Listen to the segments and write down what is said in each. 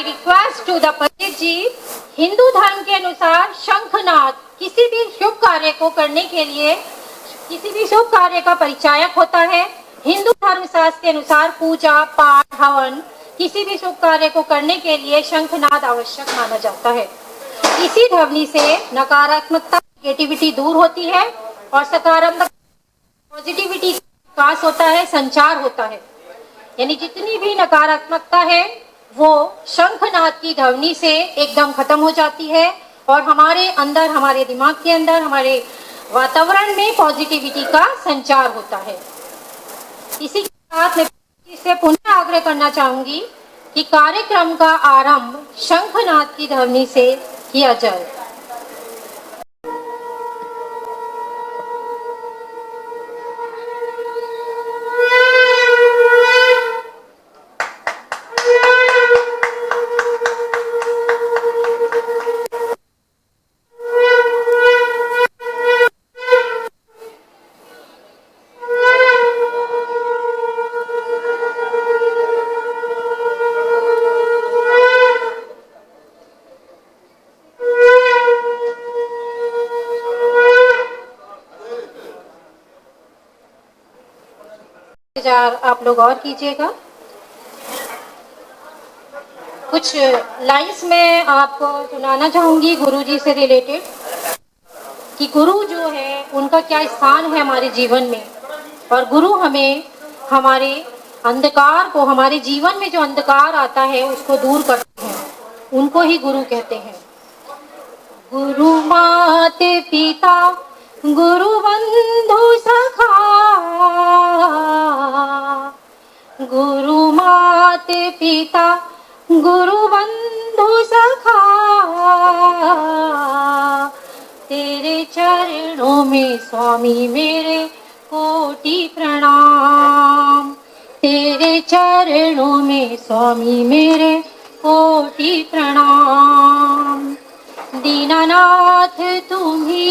I request to the पंडित जी, हिंदू धर्म के अनुसार शंखनाद किसी भी शुभ कार्य को करने के लिए, किसी भी शुभ कार्य का परिचायक होता है। हिंदू धर्म शास्त्र के अनुसार पूजा पाठ हवन किसी भी शुभ कार्य को करने के लिए शंखनाद आवश्यक माना जाता है। इसी ध्वनि से नकारात्मकता नेगेटिविटी दूर होती है और सकारात्मक पॉजिटिविटी का विकास होता है, संचार होता है। यानी जितनी भी नकारात्मकता है वो शंखनाद की ध्वनि से एकदम खत्म हो जाती है और हमारे अंदर, हमारे दिमाग के अंदर, हमारे वातावरण में पॉजिटिविटी का संचार होता है। इसी के साथ मैं इससे पुनः आग्रह करना चाहूंगी कि कार्यक्रम का आरंभ शंखनाद की ध्वनि से किया जाए। आप लोग और कीजिएगा। कुछ लाइंस में आपको सुनाना चाहूंगी गुरु जी से रिलेटेड कि गुरु जो है उनका क्या स्थान है हमारे जीवन में, और गुरु हमें हमारे अंधकार को, हमारे जीवन में जो अंधकार आता है उसको दूर करते हैं, उनको ही गुरु कहते हैं। गुरु माते पिता गुरु बंधु सखा, गुरु माते पिता गुरु बंधु सखा, तेरे चरणों में स्वामी मेरे कोटि प्रणाम, तेरे चरणों में स्वामी मेरे कोटि प्रणाम। दीनानाथ तुम्ही,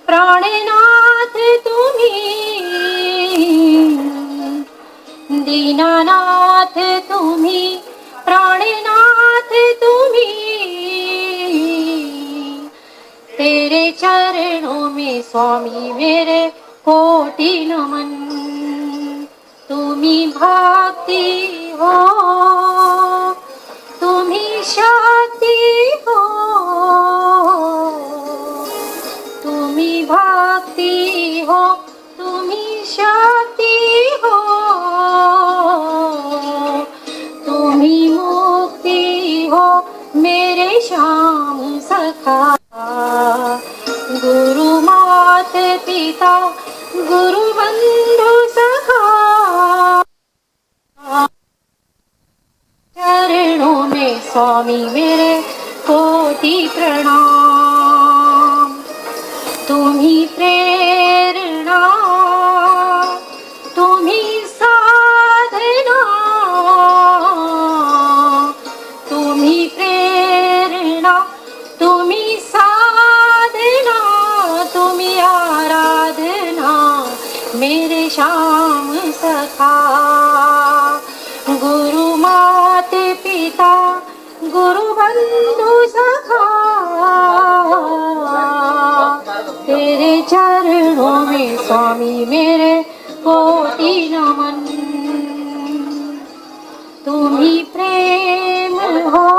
प्राणनाथ तुम्ही, दीनानाथ तुम्ही, प्राणनाथ तुम्ही, तेरे चरणों में स्वामी मेरे कोटि नमन। तुम्ही भक्ति हो, तुम्ही शक्ति हो, तुम्ही भक्ति हो, तुम्ही शक्ति हो, तुम्ही मुक्ति हो मेरे श्याम सखा। गुरु मात पिता गुरु बंधु सखा, चरणों में स्वामी मेरे कोटि प्रणाम। तुम्ही प्रेरणा, तुम्ही साधना, तुम्ही प्रेरणा, तुम्ही साधना, तुम्ही आराधना मेरे श्याम सखा। गुरु माते पिता गुरु बंधु सखा, तेरे चरणों में स्वामी मेरे कोटि नमन। तुम्ही प्रेम हो,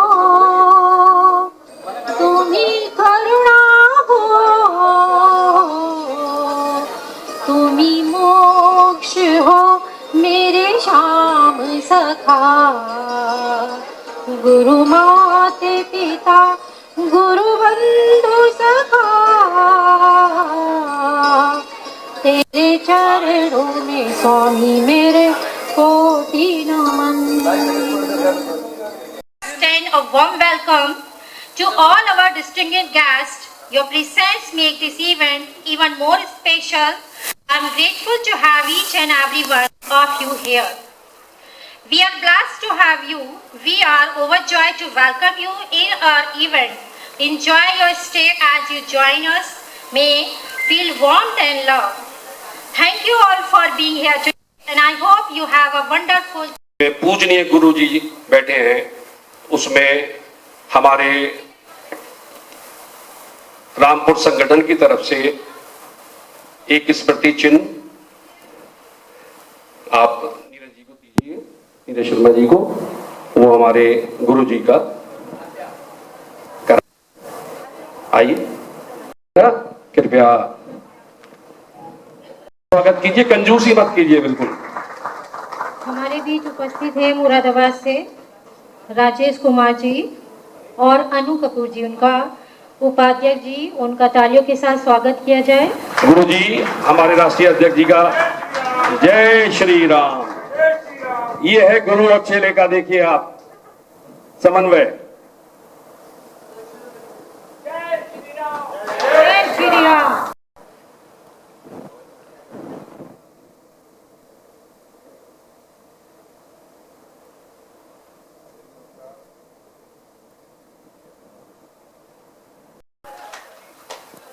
तुम्ही करुणा हो, तुम्ही मोक्ष हो मेरे श्याम सखा। गुरु माते पिता गुरु बंधु सखा, तेरे चरणों में स्वामी मेरे कोटि नमन। Extend a warm welcome to all our distinguished guests. Your presence make this event even more special. I am grateful to have each and every one of you here. We are blessed to have you. We are overjoyed to welcome you in our event. Enjoy your stay as you join us. May feel warmth and love. Thank you all for being here today, and I hope you have a wonderful पूजनीय गुरु जी बैठे हैं, उसमें हमारे रामपुर संगठन की तरफ से एक स्मृति चिन्ह आप नीरज जी को दीजिए, नीरज शर्मा जी को, वो हमारे गुरु जी का आइए कृपया स्वागत कीजिए, कंजूसी मत कीजिए बिल्कुल। हमारे बीच उपस्थित है मुरादाबाद से राजेश कुमार जी और अनु कपूर जी, उनका उपाध्यक्ष जी, उनका तालियों के साथ स्वागत किया जाए। गुरु जी हमारे राष्ट्रीय अध्यक्ष जी का जय श्री राम। ये है गुरु और चेले का, देखिए आप समन्वय। जय श्री राम।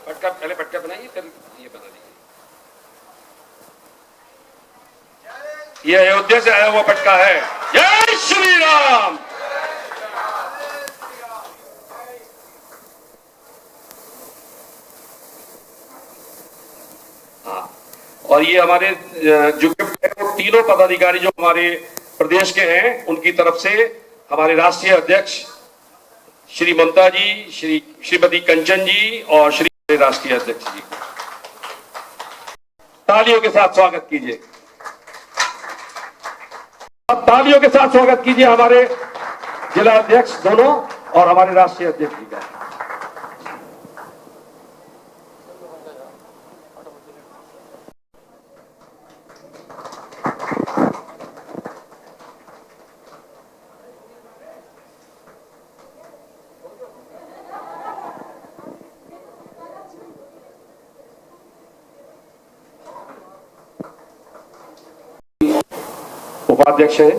पटका, पहले पटका बनाइए फिर ये बना दीजिए। ये अयोध्या से आया हुआ पटका है। जय श्री राम। हाँ, और ये हमारे जो तीनों पदाधिकारी जो हमारे प्रदेश के हैं, उनकी तरफ से हमारे राष्ट्रीय अध्यक्ष श्री ममता जी, श्रीमती कंचन जी और श्री राष्ट्रीय अध्यक्ष जी, तालियों के साथ स्वागत कीजिए। तालियों के साथ स्वागत कीजिए हमारे जिला अध्यक्ष दोनों और हमारे राष्ट्रीय अध्यक्ष जी का। उपाध्यक्ष है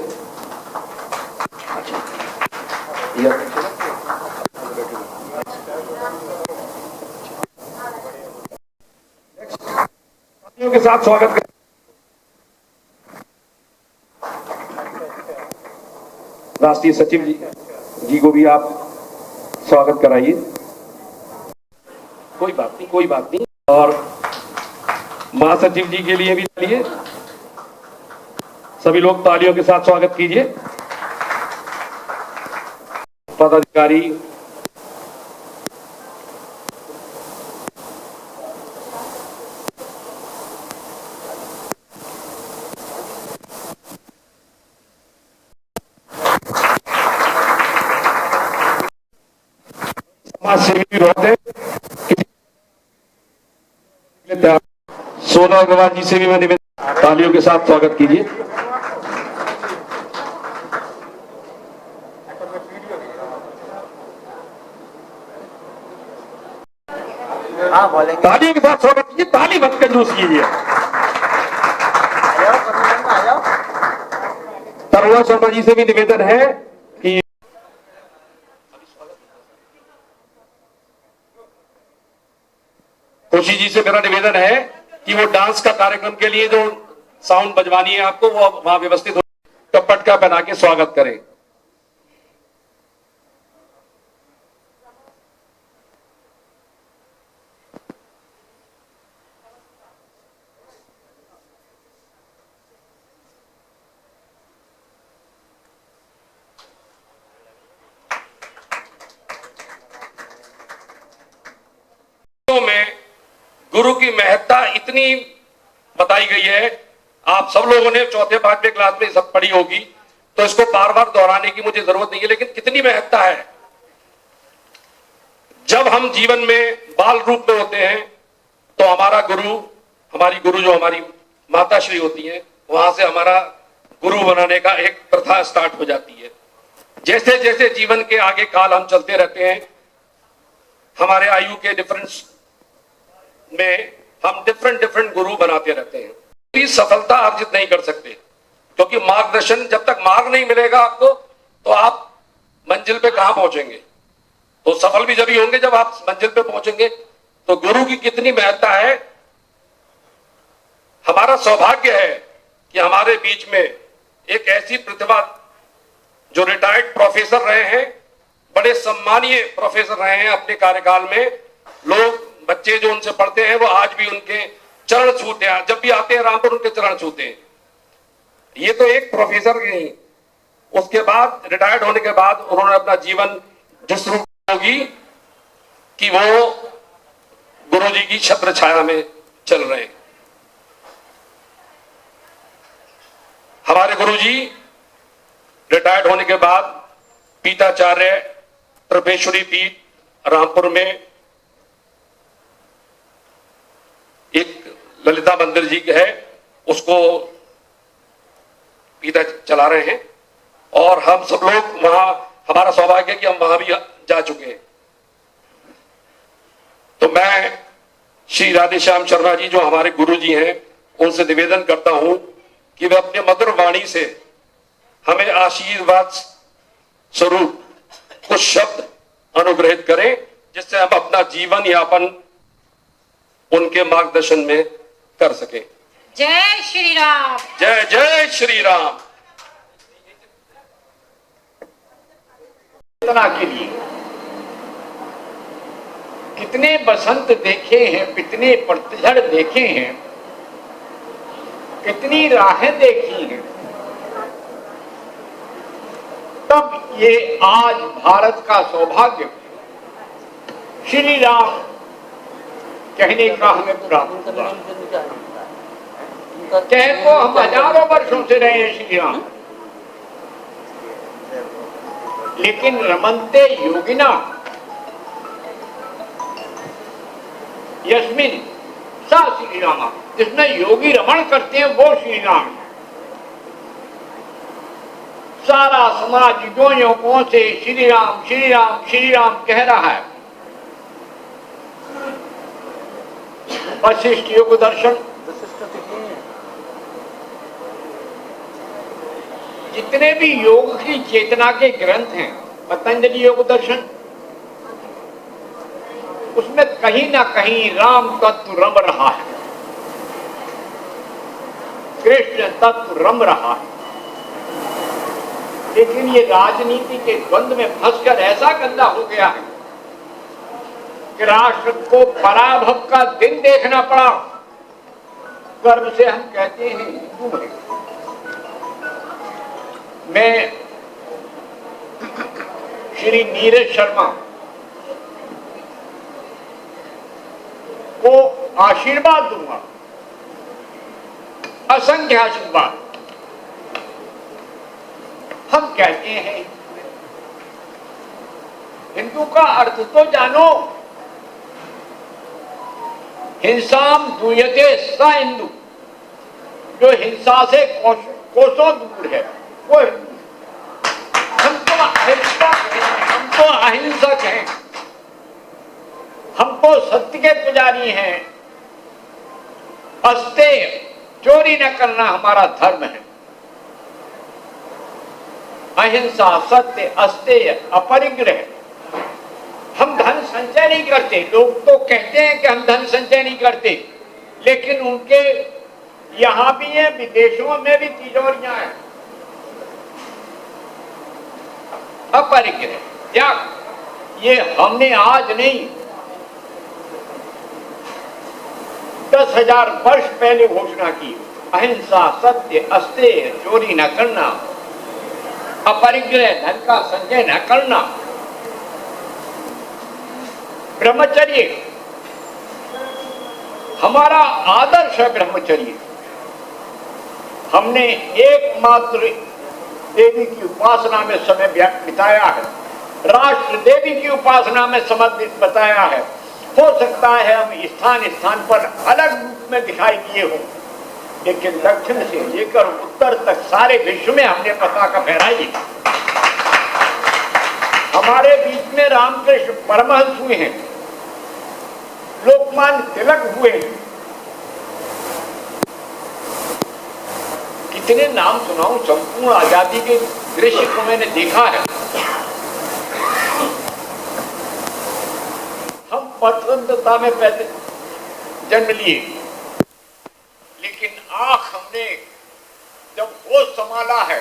के साथ स्वागत कर। राष्ट्रीय सचिव जी को भी आप स्वागत कराइए। कोई बात नहीं, कोई बात नहीं। और महासचिव जी के लिए भी चलिए, सभी लोग तालियों के साथ स्वागत कीजिए। पदाधिकारी समाज सेवी भी बहुत है। सोना अग्रवाल जी से भी मैं निवेदन, तालियों के साथ स्वागत कीजिए। तालियों के साथ स्वागत कीजिए, ताली मत कंजूस कीजिए। तरुण शर्मा जी से भी निवेदन है कि खुशी जी से मेरा निवेदन है कि वो डांस का कार्यक्रम के लिए जो साउंड बजवानी है आपको, वो वहां व्यवस्थित हो, पटका पहना के स्वागत करें। में गुरु की महत्ता इतनी बताई गई है, आप सब लोगों ने चौथे पांचवें क्लास में सब पढ़ी होगी, तो इसको बार बार दोहराने की मुझे जरूरत नहीं है। लेकिन कितनी महत्ता है। जब हम जीवन में बाल रूप में होते हैं तो हमारा गुरु, हमारी गुरु जो हमारी माता श्री होती है, वहां से हमारा गुरु बनाने का एक प्रथा स्टार्ट हो जाती है। जैसे जैसे जीवन के आगे काल हम चलते रहते हैं, हमारे आयु के डिफरेंस में हम डिफरेंट गुरु बनाते रहते हैं। कोई सफलता अर्जित नहीं कर सकते, क्योंकि मार्गदर्शन, जब तक मार्ग नहीं मिलेगा आपको, तो आप मंजिल पे कहां पहुंचेंगे। तो सफल भी जब ही होंगे जब आप मंजिल पे पहुंचेंगे। तो गुरु की कितनी महत्ता है। हमारा सौभाग्य है कि हमारे बीच में एक ऐसी प्रतिभा जो रिटायर्ड प्रोफेसर रहे हैं, बड़े सम्मानीय प्रोफेसर रहे हैं अपने कार्यकाल में। लोग, बच्चे जो उनसे पढ़ते हैं वो आज भी उनके चरण छूते हैं, जब भी आते हैं रामपुर उनके चरण छूते हैं। ये तो एक प्रोफेसर के ही, उसके बाद रिटायर्ड होने के बाद उन्होंने अपना जीवन जिस रूप होगी कि वो गुरु जी की छत्र छाया में चल रहे हैं। हमारे गुरु जी रिटायर्ड होने के बाद पीताचार्य त्रिपेश्वरी पीठ रामपुर में एक ललिता मंदिर जी है, उसको पीता चला रहे हैं और हम सब लोग वहां, हमारा सौभाग्य है कि हम वहां भी जा चुके हैं। तो मैं श्री राधेश्याम शर्मा जी जो हमारे गुरु जी हैं, उनसे निवेदन करता हूं कि वे अपने मधुर वाणी से हमें आशीर्वाद स्वरूप कुछ शब्द अनुग्रहित करें, जिससे हम अपना जीवन यापन उनके मार्गदर्शन में कर सकें। जय श्री राम। जय जय श्री राम। के लिए कितने बसंत देखे हैं, कितने पतझड़ देखे हैं, कितनी राहें देखी हैं, तब ये आज भारत का सौभाग्य श्री राम कहने का हमें प्राप्त हुआ। कह को हम हजारों वर्षों से रहे हैं श्री राम, लेकिन रमन्ते योगिना यस्मिन सा श्री रामा, जिसमें योगी रमण करते हैं वो श्री राम। सारा समाज युगों से श्री राम श्री राम श्री राम कह रहा है। वशिष्ठ योग दर्शन, जितने भी योग की चेतना के ग्रंथ हैं, पतंजलि योग दर्शन, उसमें कहीं ना कहीं राम तत्व रम रहा है, कृष्ण तत्व रम रहा है। लेकिन ये राजनीति के द्वंद्व में फंसकर ऐसा गंदा हो गया है कि राष्ट्र को पराभव का दिन देखना पड़ा। गर्व से हम कहते हैं हिंदू हैं। मैं श्री नीरज शर्मा को आशीर्वाद दूंगा, असंख्य आशीर्वाद। हम कहते हैं हिंदू का अर्थ तो जानो, हिंसाम दूयते स हिंदू, जो हिंसा से कोसों दूर है वो हिंदू। हम तो अहिंसक हैं, हम तो सत्य के पुजारी हैं। अस्तेय, चोरी न करना हमारा धर्म है। अहिंसा, सत्य, अस्तेय, अपरिग्रह। हम धन संचय नहीं करते। लोग तो कहते हैं कि हम धन संचय नहीं करते, लेकिन उनके यहां भी है, विदेशों में भी तिजोरियां हैं। अपरिग्रह, त्याग, ये हमने आज नहीं 10,000 वर्ष पहले घोषणा की। अहिंसा, सत्य, अस्तेय, चोरी न करना, अपरिग्रह, धन का संचय न करना, ब्रह्मचर्य, हमारा आदर्श है ब्रह्मचर्य। हमने एकमात्र देवी की उपासना में समय बिताया है, राष्ट्र देवी की उपासना में समय बताया है। हो सकता है हम स्थान स्थान पर अलग रूप में दिखाई दिए हो, लेकिन दक्षिण से लेकर उत्तर तक सारे विश्व में हमने पताका फहराई। हमारे बीच में रामकृष्ण परमहंस हुए हैं, लोकमान्य तिलक हुए हैं। कितने नाम सुनाऊं, संपूर्ण आजादी के दृश्य को मैंने देखा है। हम स्वतंत्रता में पैदा जन्म लिए, लेकिन आंख हमने जब होश संभाला है,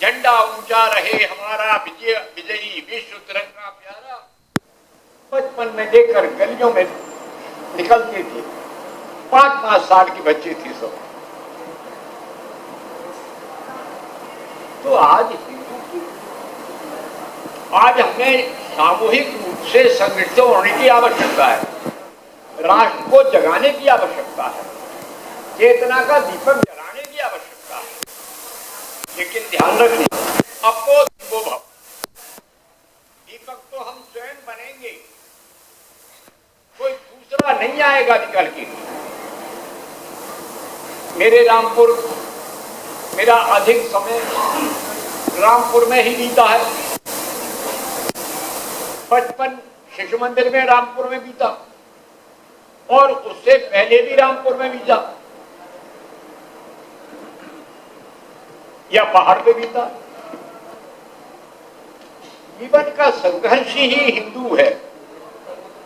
झंडा ऊंचा रहे हमारा विजयी विश्व तिरंगा प्यारा, बचपन में लेकर गलियों में निकलती थी। 5-5 साल की बच्ची थी सब। तो आज हमें सामूहिक रूप से संगठित होने की आवश्यकता है, राष्ट्र को जगाने की आवश्यकता है, चेतना का दीपक जलाने की आवश्यकता है। लेकिन ध्यान रखिए, अपो दिवो भव, दीपक तो हम स्वयं बनेंगे, कोई दूसरा नहीं आएगा निकल के। मेरा अधिक समय रामपुर में ही बीता है। बचपन शिशु मंदिर में रामपुर में बीता, और उससे पहले भी रामपुर में बीता, या पहाड़ पे बीता। जीवन का संघर्ष ही हिंदू है।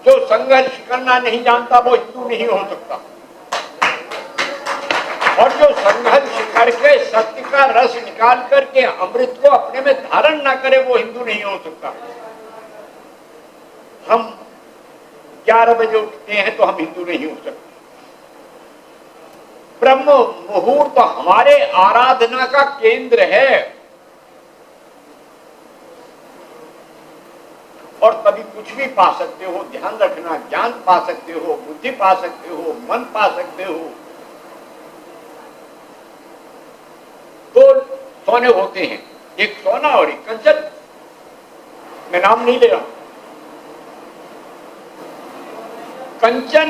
जो संघर्ष करना नहीं जानता वो हिंदू नहीं हो सकता, और जो संघर्ष करके सत्य का रस निकाल करके अमृत को अपने में धारण ना करे वो हिंदू नहीं हो सकता। हम 11 बजे उठते हैं तो हम हिंदू नहीं हो सकते। ब्रह्म मुहूर्त हमारे आराधना का केंद्र है, और तभी कुछ भी पा सकते हो। ध्यान रखना, ज्ञान पा सकते हो, बुद्धि पा सकते हो, मन पा सकते हो। 2 सोने होते हैं, एक सोना और एक कंचन। मैं नाम नहीं ले रहा। कंचन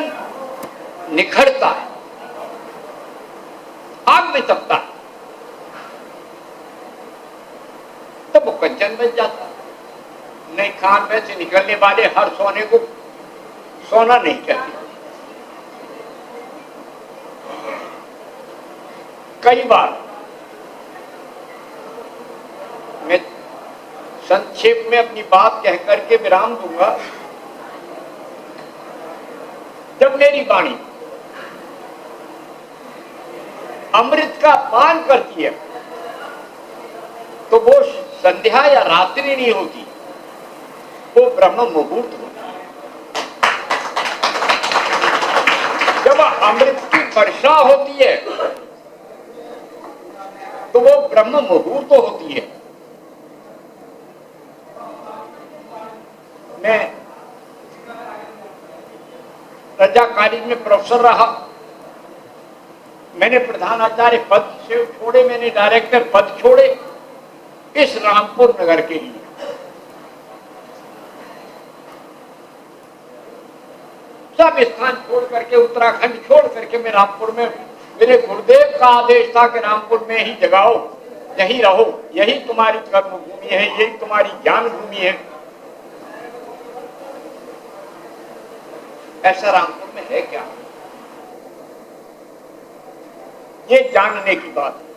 निखरता है, आग में तपता है, तब वो कंचन बन जाता है। नहीं, खान में से निकलने वाले हर सोने को सोना नहीं कहते। कई बार मैं संक्षेप में अपनी बात कह करके विराम दूंगा। जब मेरी वाणी अमृत का पान करती है तो वो संध्या या रात्रि नहीं होती, वो ब्रह्म मुहूर्त होती है। जब अमृत की वर्षा होती है तो वो ब्रह्म मुहूर्त होती है। मैं रजाकारी में प्रोफेसर रहा, मैंने प्रधानाचार्य पद से छोड़े, मैंने डायरेक्टर पद छोड़े इस रामपुर नगर के लिए। सब स्थान छोड़ करके, उत्तराखंड छोड़ करके मैं रामपुर में, मेरे गुरुदेव का आदेश था कि रामपुर में ही जगाओ, यही रहो, यही तुम्हारी कर्म भूमि है, यही तुम्हारी ज्ञान भूमि है। ऐसा रामपुर में है क्या, ये जानने की बात है।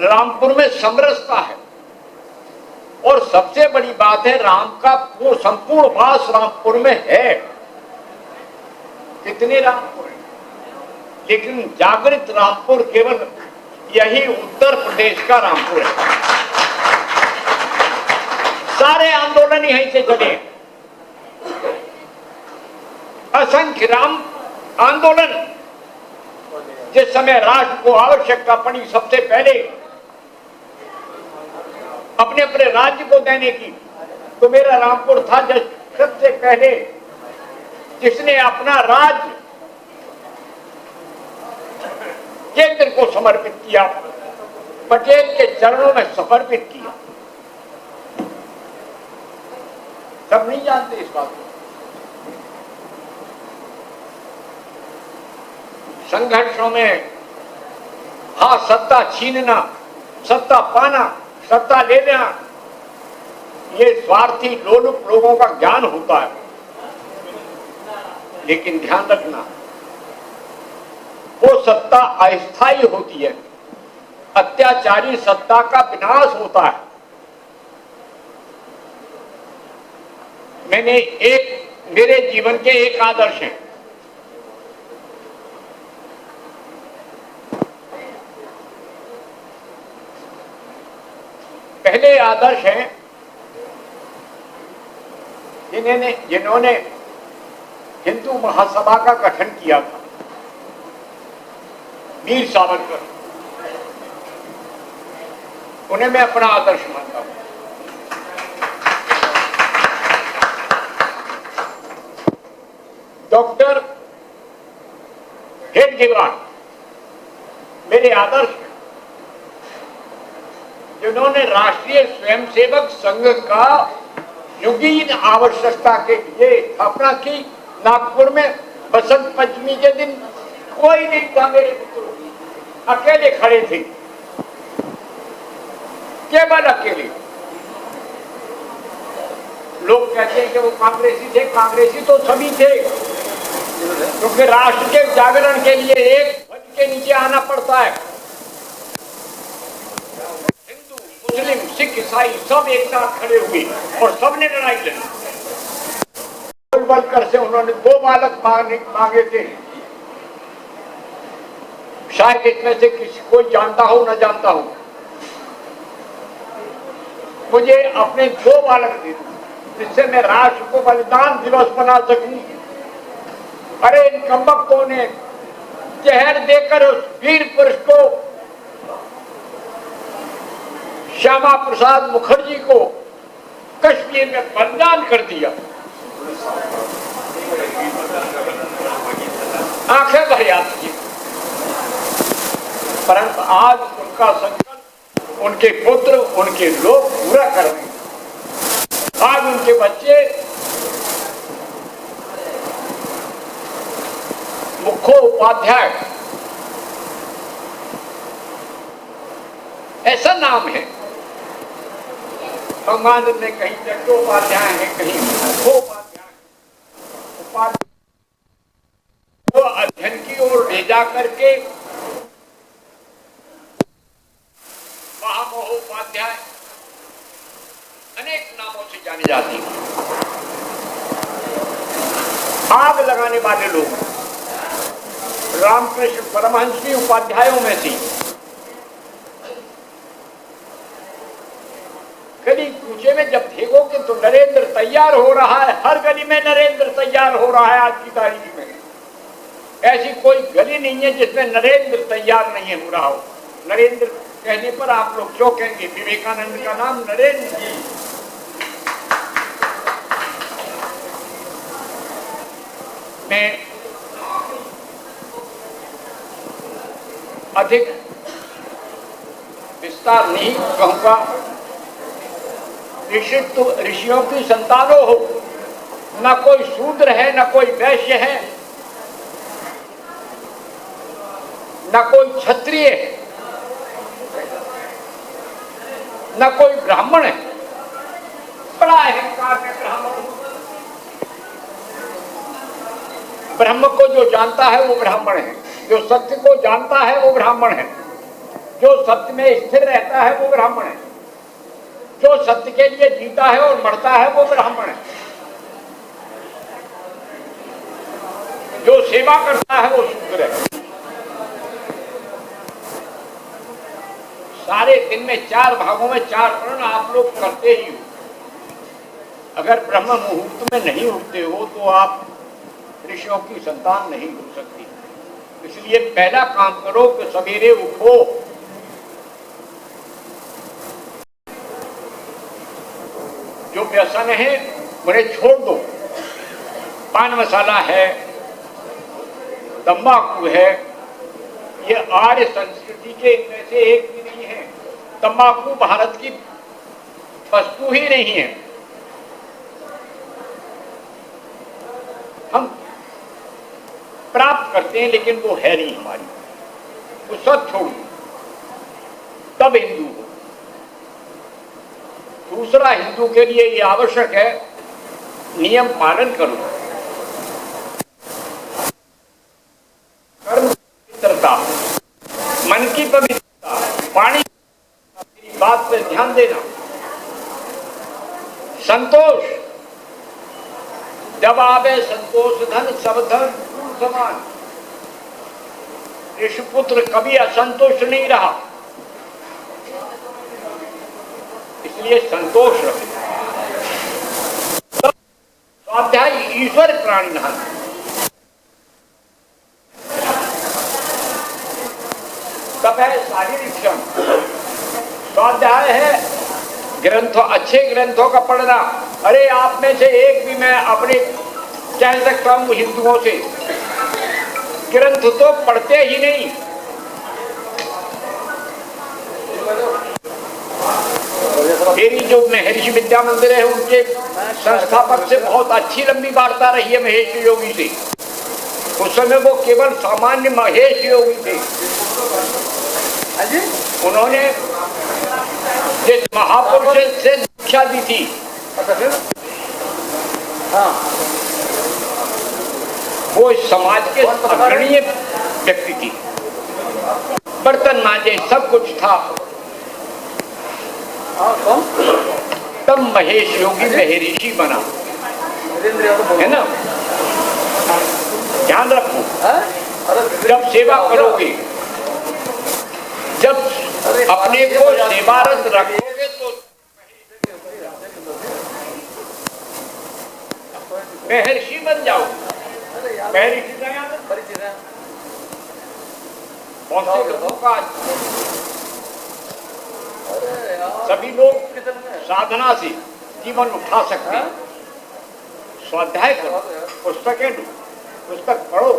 रामपुर में समरसता है, और सबसे बड़ी बात है राम का संपूर्ण वास रामपुर में है। कितने रामपुर हैं, लेकिन जागृत रामपुर केवल यही उत्तर प्रदेश का रामपुर है। सारे आंदोलन यहीं से चले, असंख्य राम आंदोलन। जिस समय राष्ट्र को आवश्यकता पड़ी सबसे पहले अपने अपने राज्य को देने की, तो मेरा रामपुर था जो सबसे पहले जिसने अपना राज्य केंद्र को समर्पित किया, पटेल के चरणों में समर्पित किया। सब नहीं जानते इस बात को। संघर्षों में हाँ, सत्ता छीनना, सत्ता पाना, सत्ता ले लेना, ये स्वार्थी लोलुप लोगों का ज्ञान होता है। लेकिन ध्यान रखना, वो सत्ता अस्थायी होती है, अत्याचारी सत्ता का विनाश होता है। मेरे जीवन के एक आदर्श हैं, पहले आदर्श हैं जिन्होंने हिंदू महासभा का गठन किया था, वीर सावरकर। उन्हें मैं अपना आदर्श मानता हूं। डॉक्टर हेडगेवार मेरे आदर्श हैं, जिन्होंने राष्ट्रीय स्वयंसेवक संघ का युगीन आवश्यकता के लिए स्थापना की। नागपुर में बसंत पंचमी के दिन कोई नहीं था मेरे मित्रों, अकेले खड़े थे, केवल अकेले। लोग कहते हैं कि वो कांग्रेसी थे, कांग्रेसी तो सभी थे, क्योंकि राष्ट्र के जागरण के लिए एक ध्वज के नीचे आना पड़ता है। हिंदू, मुस्लिम, सिख, ईसाई सब एक साथ खड़े हुए और सबने लड़ाई लड़ी। गोलवलकर से उन्होंने 2 बालक मांगे थे। शायद इसमें से किसी कोई जानता हो न जानता हो, मुझे अपने 2 बालक दे, जिससे मैं राष्ट्र को बलिदान दिवस मना सकूं। अरे इन कमबख्तों ने जहर देकर उस वीर पुरुष को, श्यामा प्रसाद मुखर्जी को कश्मीर में बलिदान कर दिया। आंखें भर आती है। परंतु आज उनका संकल्प उनके पुत्र, उनके लोग पूरा कर रहे हैं। आज उनके बच्चे मुखोपाध्याय ऐसा नाम है। रामानंद में कहीं चट्टोपाध्याय है, कहीं मुखोपाध्याय। वो अध्ययन की ओर ले जा करके महामहोपाध्याय अनेक नामों से जाने जाती हैं। आग लगाने वाले लोग रामकृष्ण परमहंस की उपाध्यायों में थी। गली कूचे में जब देखोगे तो नरेंद्र तैयार हो रहा है, हर गली में नरेंद्र तैयार हो रहा है। आज की तारीख में ऐसी कोई गली नहीं है जिसमें नरेंद्र तैयार नहीं हो रहा हो। नरेंद्र कहने पर आप लोग क्यों कहेंगे, विवेकानंद का नाम नरेंद्र जी। मैं अधिक विस्तार नहीं कहूंगा। ऋषियों की संतानों हो, न कोई शूद्र है, न कोई वैश्य है, न कोई क्षत्रिय है, न कोई ब्राह्मण है। बड़ा अहंकार में ब्रह्म को जो जानता है वो ब्राह्मण है, जो सत्य को जानता है वो ब्राह्मण है, जो सत्य में स्थिर रहता है वो ब्राह्मण है, जो सत्य के लिए जीता है और मरता है वो ब्राह्मण है, जो सेवा करता है वो शूद्र है। सारे दिन में 4 भागों में 4 वर्ण आप लोग करते ही हो। अगर ब्रह्म मुहूर्त में नहीं उठते हो तो आप ऋषियों की संतान नहीं हो सकती। इसलिए पहला काम करो कि सवेरे उठो। जो व्यसन है उन्हें छोड़ दो। पान मसाला है, तंबाकू है, ये आर्य संस्कृति के इनमें से एक भी नहीं है। तंबाकू भारत की वस्तु ही नहीं है। हम प्राप्त करते हैं लेकिन वो है नहीं हमारी। वो सब छोड़ दो, तब हिंदू हो। दूसरा, हिंदू के लिए ये आवश्यक है, नियम पालन करो। कर्म पवित्रता, मन की पवित्रता, वाणी, मेरी बात पर ध्यान देना। संतोष, जब आवे संतोष धन सब धन समान। ऋषिपुत्र कभी असंतुष्ट नहीं रहा। इसलिए संतोष रखें। स्वाध्याय ईश्वर प्राणिधान। तब है शारीरिक श्रम। स्वाध्याय है ग्रंथों, अच्छे ग्रंथों का पढ़ना। अरे आप में से एक भी मैं अपने कह सकता हूं हिंदुओं से, ग्रंथ तो पढ़ते ही नहीं। मेरी जो महर्षि विद्या मंदिर है उनके संस्थापक से बहुत अच्छी लंबी वार्ता रही है महेश योगी से। उस समय वो केवल सामान्य महेश योगी थे। उन्होंने जिस महापुरुष से दीक्षा दी थी, वो समाज के अग्रणीय व्यक्ति थी। बर्तन मांजे, सब कुछ था। तब महेश योगी महर्षि बना, है ना। ध्यान रखो, जब सेवा करोगे, जब अपने को सेवारत रखोगे तो महर्षि बन जाओ। महर्षि कौन से लोगों का सभी लोग साधना से जीवन उठा सकते हैं। स्वाध्याय करो, पुस्तकें लो, पुस्तक पढ़ो।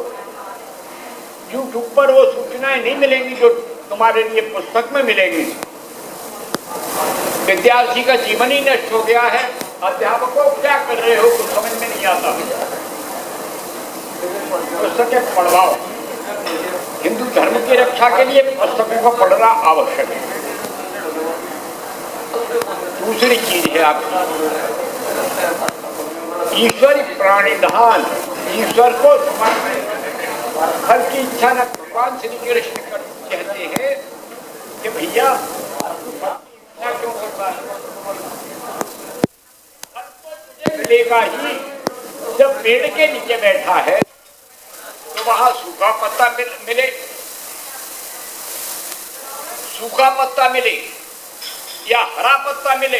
यूट्यूब पर वो सूचनाएं नहीं मिलेंगी जो तुम्हारे लिए पुस्तक में मिलेगी। विद्यार्थी का जीवन ही नष्ट हो गया है। अध्यापकों क्या कर रहे हो कुछ समझ में नहीं आता। पुस्तकें पढ़वाओ। हिंदू धर्म की रक्षा के लिए पुस्तकों को पढ़ना आवश्यक है। दूसरी चीज है आपकी ईश्वरी प्राणिधान। ईश्वर को फल की इच्छा न। भगवान श्री कृष्ण कहते हैं कि भैया क्या क्यों करता है, फल तो तुझे मिलेगा ही। जब पेड़ के नीचे बैठा है तो वहां सूखा पत्ता मिले, सूखा पत्ता मिले या हरा पत्ता मिले,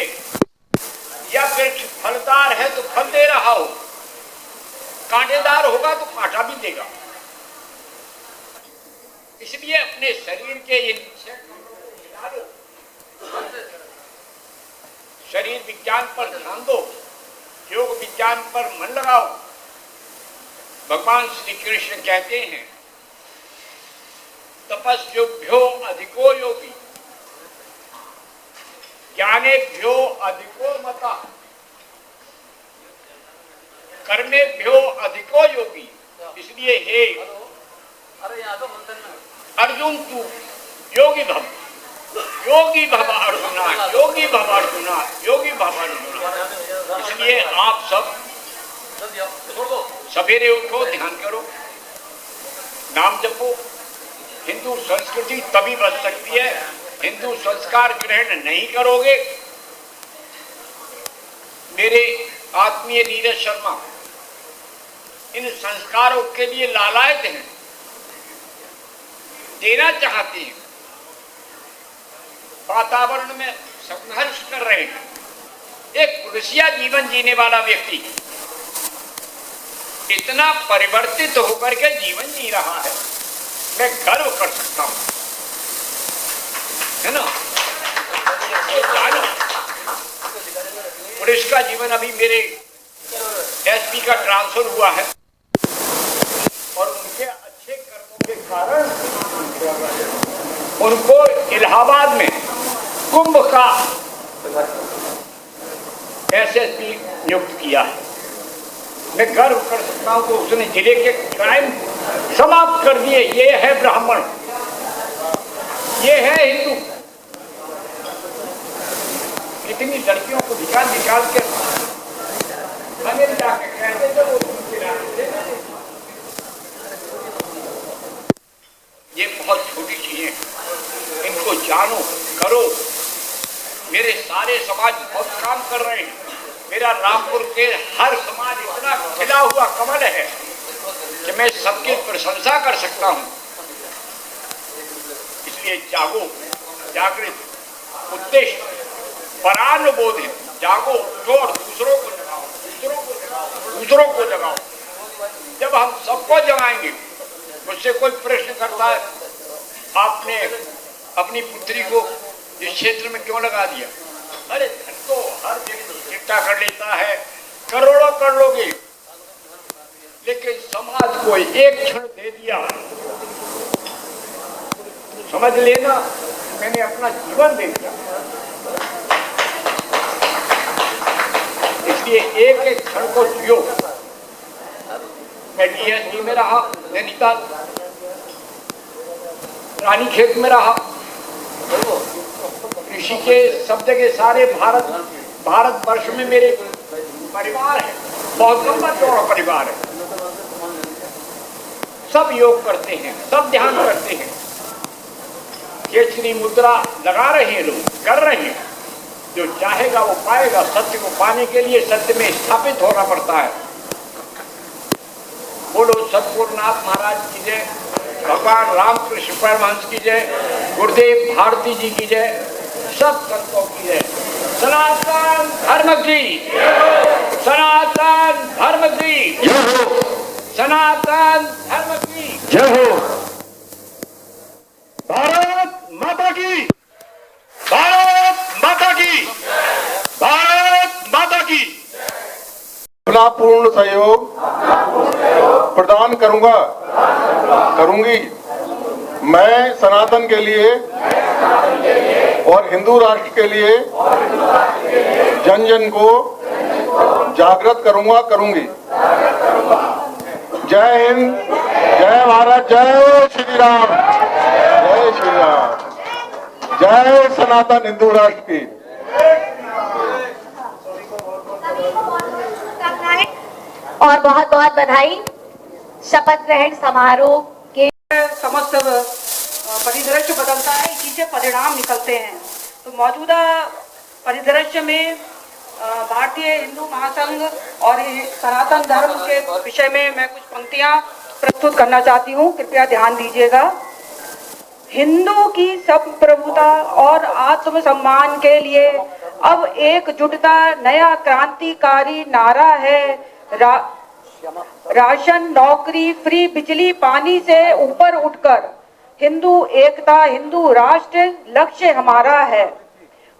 या वृक्ष फलदार है तो फल दे रहा हो, कांटेदार होगा तो कांटा भी देगा। इसलिए अपने शरीर के इन शरीर विज्ञान पर ध्यान दो, योग विज्ञान पर मन लगाओ। भगवान श्री कृष्ण कहते हैं तपस्योभ्यो अधिको योगी ज्ञानेभ्यो अधिको मता कर्मेभ्यो अधिको योगी। इसलिए हे अर्जुन तू योगी भव, योगी भव अर्जुना, योगी भव अर्जुना, योगी भव अर्जुना। इसलिए आप सब सवेरे उठो, ध्यान करो, नाम जपो। हिंदू संस्कृति तभी बच सकती है। हिंदू संस्कार ग्रहण नहीं करोगे। मेरे आत्मीय नीरज शर्मा इन संस्कारों के लिए लालायत हैं, देना चाहते हैं, वातावरण में संघर्ष कर रहे हैं। एक पुरुषिया जीवन जीने वाला व्यक्ति इतना परिवर्तित होकर के जीवन जी रहा है, मैं गर्व कर सकता हूं, है ना। पुलिस का जीवन अभी मेरे एसपी का ट्रांसफर हुआ है और उनके अच्छे कर्मों के कारण उनको इलाहाबाद में कुंभ का एसएसपी नियुक्त किया है। मैं गर्व कर सकता हूं कि उसने जिले के क्राइम समाप्त कर दिए। ये है ब्राह्मण, ये है हिंदू। इतनी लड़कियों को निकाल के अमेरिका के कहते थे वो ये बहुत छोटी चीजें, इनको जानो, करो। मेरे सारे समाज बहुत काम कर रहे हैं। मेरा रामपुर के हर समाज इतना खिला हुआ कमल है कि मैं सबकी प्रशंसा कर सकता हूं। इसलिए जागो, जागृत, उद्देश्य परानुबोध है, जागो उठो और दूसरों को जगाओ, दूसरों को जगाओ, दूसरों को जगाओ। जब हम सबको जगाएंगे, मुझसे कोई प्रश्न करता है आपने अपनी पुत्री को इस क्षेत्र में क्यों लगा दिया? अरे धन तो हर जगह इकट्ठा कर लेता है, करोड़ों कर लोगे, लेकिन समाज को एक क्षण दे दिया, समझ लेना मैंने अपना जीवन दे दिया। इसलिए एक एक क्षण को जियो। मैं डीएसपी में रहा, नैनीताल, रानीखेत में रहा, कृषि के सब जगह, सारे भारतवर्ष में मेरे परिवार है, बहुत लंबा चौड़ा परिवार है। सब योग करते हैं, सब ध्यान करते हैं। केसरी मुद्रा लगा रहे हैं लोग, कर रहे हैं। जो चाहेगा वो पाएगा। सत्य को पाने के लिए सत्य में स्थापित होना पड़ता है। बोलो सतगुरुनाथ महाराज की जय, भगवान रामकृष्ण परमहंस की जय, गुरुदेव भारती जी की जय, सब संतों की जय। सनातन धर्म की, सनातन धर्म की जय हो, सनातन धर्म की जय हो। भारत माता की, भारत माता की, भारत माता की। अपना पूर्ण सहयोग प्रदान करूंगी। मैं सनातन के लिए और हिंदू राष्ट्र के लिए जन जन को जागृत करूंगी। जय हिंद, जय भारत, जय श्री राम, जय श्री राम, जय सनातन हिंदू राष्ट्र की। और बहुत बहुत बधाई। शपथ ग्रहण समारोह के समस्त परिदृश्य बदलता है, इसी से परिणाम निकलते हैं। तो मौजूदा परिदृश्य में भारतीय हिंदू महासंघ और सनातन धर्म के विषय में मैं कुछ पंक्तियां प्रस्तुत करना चाहती हूँ, कृपया ध्यान दीजिएगा। हिंदू की संप्रभुता और आत्मसम्मान के लिए अब एकजुटता नया क्रांतिकारी नारा है। राशन, नौकरी, फ्री बिजली, पानी से ऊपर उठकर हिंदू एकता, हिंदू राष्ट्र लक्ष्य हमारा है।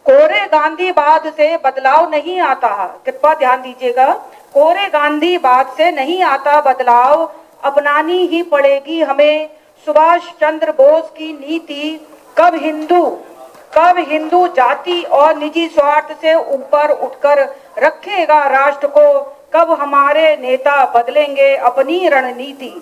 कोरे गांधीवाद से बदलाव नहीं आता, कृपया ध्यान दीजिएगा। कोरे गांधीवाद से नहीं आता बदलाव, अपनानी ही पड़ेगी हमें सुभाष चंद्र बोस की नीति। कब हिंदू जाति और निजी स्वार्थ से ऊपर उठकर रखेगा राष्ट्र को, कब हमारे नेता बदलेंगे अपनी रणनीति।